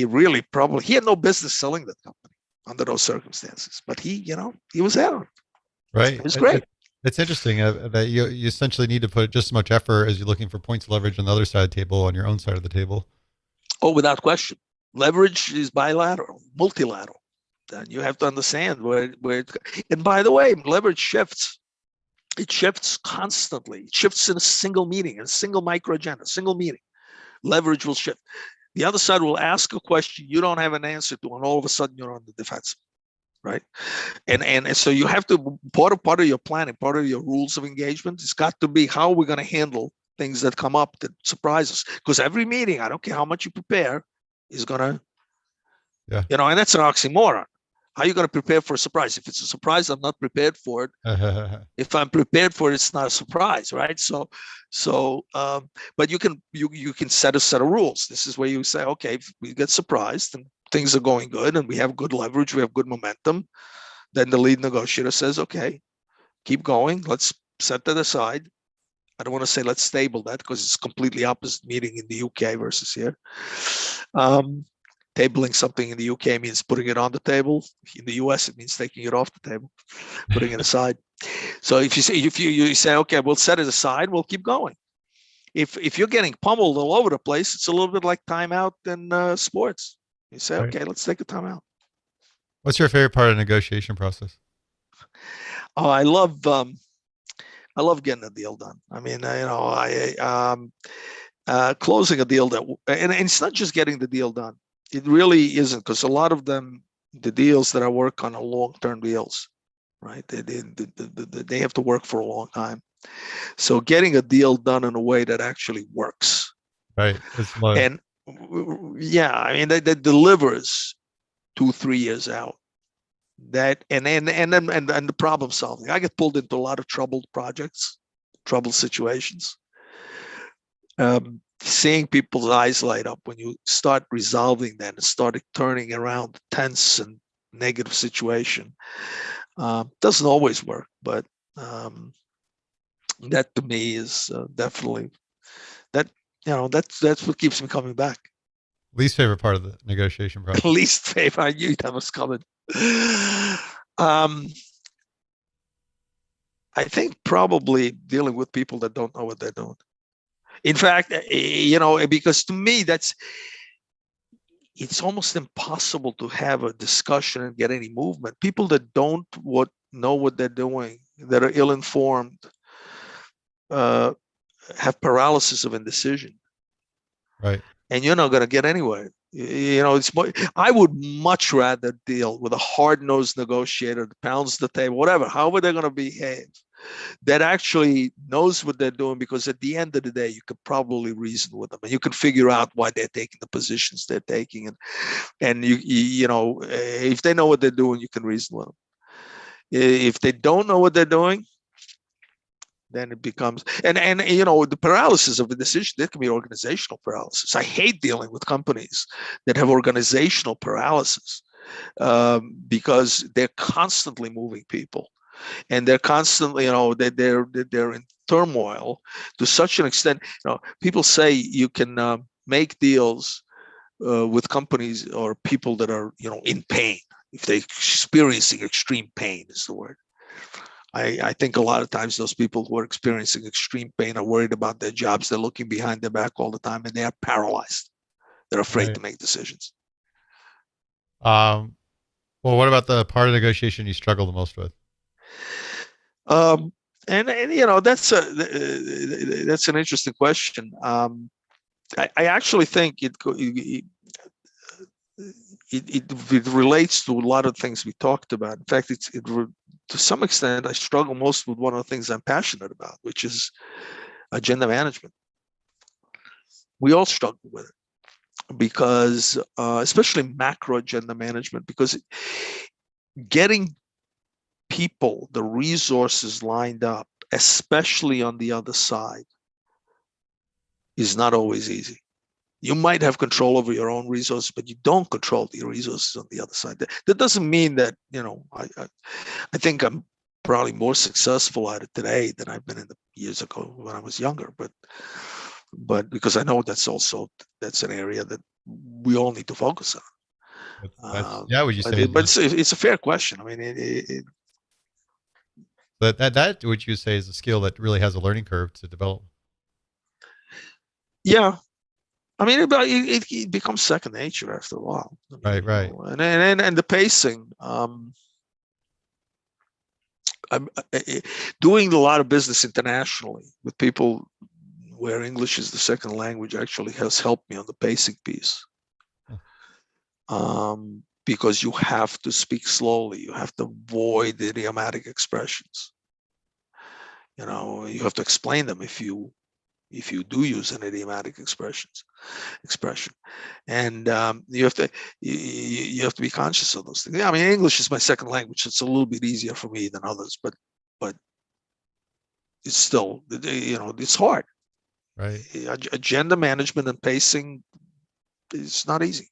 really he had no business selling that company under those circumstances, but he was out. Right. It was great. It's interesting that you essentially need to put just as much effort as you're looking for points of leverage on the other side of the table, on your own side of the table. Oh, without question. Leverage is bilateral, multilateral. And you have to understand where and by the way, leverage shifts. It shifts constantly. It shifts in a single meeting, in a single micro agenda, single meeting. Leverage will shift. The other side will ask a question you don't have an answer to, and all of a sudden you're on the defensive, right? And so you have to, part of your planning, part of your rules of engagement, it's got to be how we're going to handle things that come up that surprise us. Because every meeting, I don't care how much you prepare, is going to, and that's an oxymoron. How are you going to prepare for a surprise? If it's a surprise, I'm not prepared for it. If I'm prepared for it, it's not a surprise, right? But you can set a set of rules. This is where you say, okay, if we get surprised and things are going good and we have good leverage, we have good momentum, then the lead negotiator says, okay, keep going. Let's set that aside. I don't want to say let's table that because it's completely opposite meaning in the UK versus here. Tabling something in the UK means putting it on the table. In the US, it means taking it off the table, putting it aside. So if you say, okay, we'll set it aside, we'll keep going. If you're getting pummeled all over the place, it's a little bit like timeout in sports. You say, Right. okay, let's take a timeout. What's your favorite part of the negotiation process? Oh, I love getting a deal done. I mean, closing a deal and it's not just getting the deal done. It really isn't, because a lot of them, the deals that I work on are long-term deals, right? They have to work for a long time. So getting a deal done in a way that actually works, Right. It's low. and yeah, I mean that delivers 2-3 years out. That and the problem solving. I get pulled into a lot of troubled projects, troubled situations. Seeing people's eyes light up when you start resolving that and start turning around the tense and negative situation. Doesn't always work, but that to me is definitely that. That's what keeps me coming back. Least favorite part of the negotiation process. Least favorite. I knew that was coming. Um, I think probably dealing with people that don't know what they're doing. In fact, because to me, it's almost impossible to have a discussion and get any movement. People that don't know what they're doing, that are ill-informed, have paralysis of indecision. Right. And you're not going to get anywhere. I would much rather deal with a hard-nosed negotiator that pounds the table, whatever, however they're going to behave, that actually knows what they're doing, because at the end of the day, you could probably reason with them and you can figure out why they're taking the positions they're taking. And if they know what they're doing, you can reason with them. If they don't know what they're doing, then it becomes, and the paralysis of a decision, that can be organizational paralysis. I hate dealing with companies that have organizational paralysis, because they're constantly moving people, and they're constantly, they're in turmoil to such an extent. People say you can make deals with companies or people that are, in pain. If they're experiencing extreme pain is the word. I think a lot of times those people who are experiencing extreme pain are worried about their jobs. They're looking behind their back all the time, and they are paralyzed. They're afraid to make decisions. Well, what about the part of negotiation you struggle the most with? That's an interesting question. I actually think it relates to a lot of things we talked about. In fact, to some extent, I struggle most with one of the things I'm passionate about, which is agenda management. We all struggle with it because, especially macro agenda management, because getting people, the resources lined up, especially on the other side, is not always easy. You might have control over your own resources, but you don't control the resources on the other side. That doesn't mean that, I think I'm probably more successful at it today than I've been in the years ago when I was younger, but because I know that's an area that we all need to focus on. Would you say? But it's a fair question. I mean, that would you say is a skill that really has a learning curve to develop? Yeah, I mean, it becomes second nature after a while. Right. And the pacing. I'm doing a lot of business internationally with people where English is the second language actually has helped me on the pacing piece. Because you have to speak slowly. You have to avoid the idiomatic expressions. You have to explain them if you do use an idiomatic expression, and you have to be conscious of those things. I mean, English is my second language. It's a little bit easier for me than others, but it's still, it's hard. Right. Agenda management and pacing is not easy.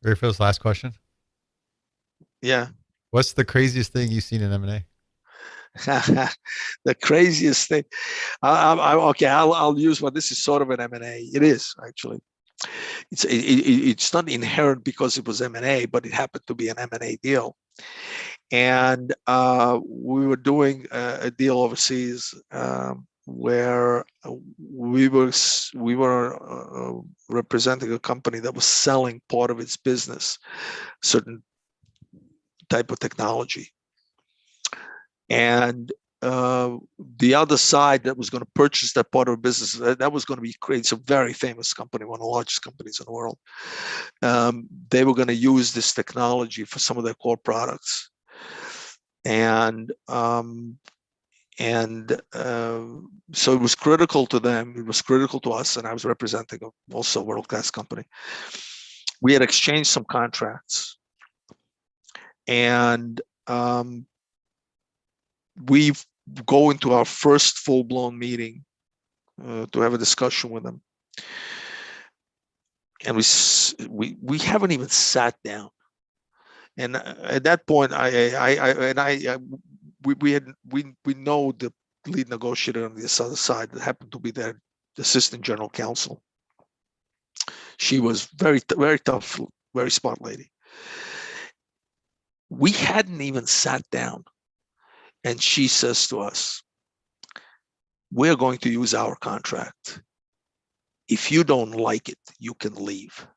Ready for this last question? Yeah. What's the craziest thing you've seen in M&A? The craziest thing. Okay, I'll use one. This is sort of an M&A. It is actually. It's not inherent because it was M&A, but it happened to be an M&A deal. And we were doing a deal overseas where we were representing a company that was selling part of its business, certain type of technology. And the other side that was going to purchase that part of the business, that was going to be create. It's a very famous company, one of the largest companies in the world. They were going to use this technology for some of their core products, and so it was critical to them. It was critical to us, and I was representing also a world-class company. We had exchanged some contracts, and we go into our first full-blown meeting to have a discussion with them, and we haven't even sat down. And at that point, we know the lead negotiator on this other side that happened to be their assistant general counsel. She was very tough, very smart lady. We hadn't even sat down, and she says to us, "We're going to use our contract. If you don't like it, you can leave."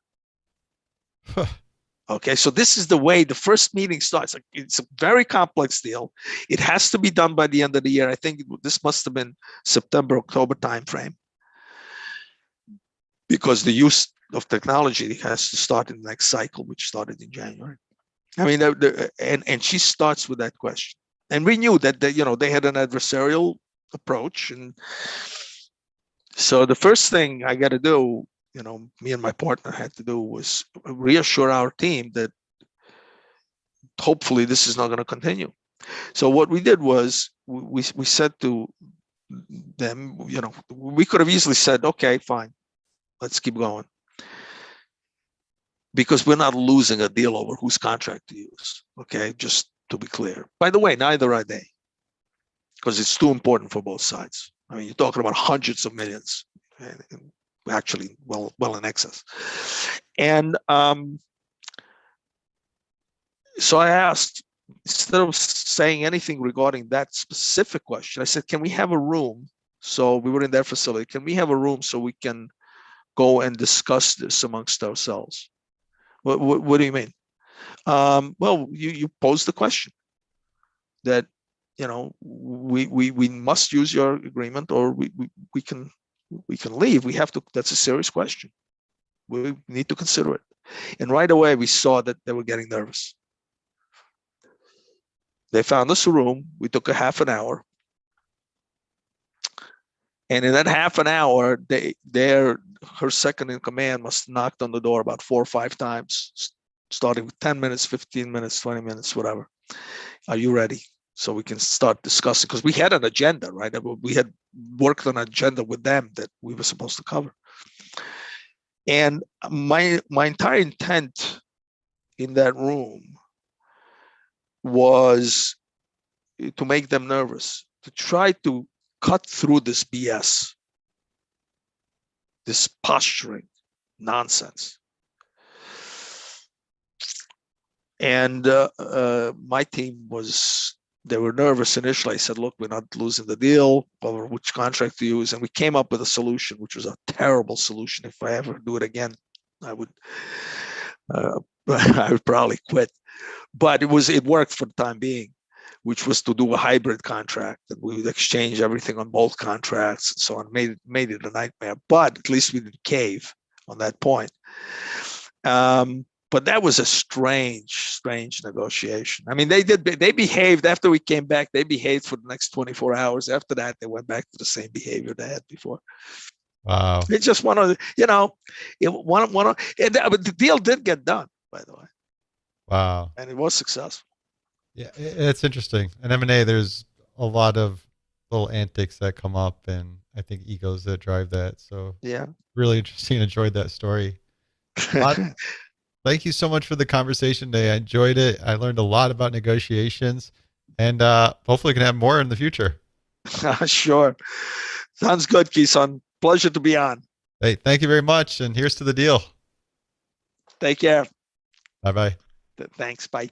Okay, so this is the way the first meeting starts. It's a very complex deal. It has to be done by the end of the year. I think this must have been September, October timeframe, because the use of technology has to start in the next cycle, which started in January. I mean, and she starts with that question, and we knew that they had an adversarial approach, and so the first thing I got to do, me and my partner had to do, was reassure our team that hopefully this is not going to continue. So what we did was we said to them, we could have easily said, "Okay, fine, let's keep going," because we're not losing a deal over whose contract to use. Okay, just to be clear. By the way, neither are they, because it's too important for both sides. I mean, you're talking about hundreds of millions, actually well in excess. And so I asked, instead of saying anything regarding that specific question, I said, "Can we have a room?" So we were in their facility. "Can we have a room so we can go and discuss this amongst ourselves?" What do you mean? Well, you posed the question that we must use your agreement, or we can leave. We have to. That's a serious question. We need to consider it. And right away we saw that they were getting nervous. They found us a room. We took a half an hour, and in that half an hour, her second in command must have knocked on the door about 4 or 5 times, starting with 10 minutes, 15 minutes, 20 minutes, whatever. "Are you ready? So we can start discussing," because we had an agenda, right? We had worked on an agenda with them that we were supposed to cover. And my entire intent in that room was to make them nervous, to try to cut through this BS, this posturing nonsense. And my team they were nervous initially. I said, "Look, we're not losing the deal over which contract to use." And we came up with a solution, which was a terrible solution. If I ever do it again, I would probably quit. But it worked for the time being, which was to do a hybrid contract, and we would exchange everything on both contracts and so on. Made it a nightmare, but at least we didn't cave on that point. But that was a strange negotiation. I mean, they behaved after we came back. They behaved for the next 24 hours. After that, they went back to the same behavior they had before. Wow. They just want to, but the deal did get done, by the way. Wow. And it was successful. Yeah, it's interesting. In M&A, there's a lot of little antics that come up, and I think egos that drive that. So yeah, really interesting. Enjoyed that story. Thank you so much for the conversation today. I enjoyed it. I learned a lot about negotiations. and hopefully can have more in the future. Sure. Sounds good, Kisan. Pleasure to be on. Hey, thank you very much. And here's to the deal. Take care. Bye-bye. Thanks. Bye.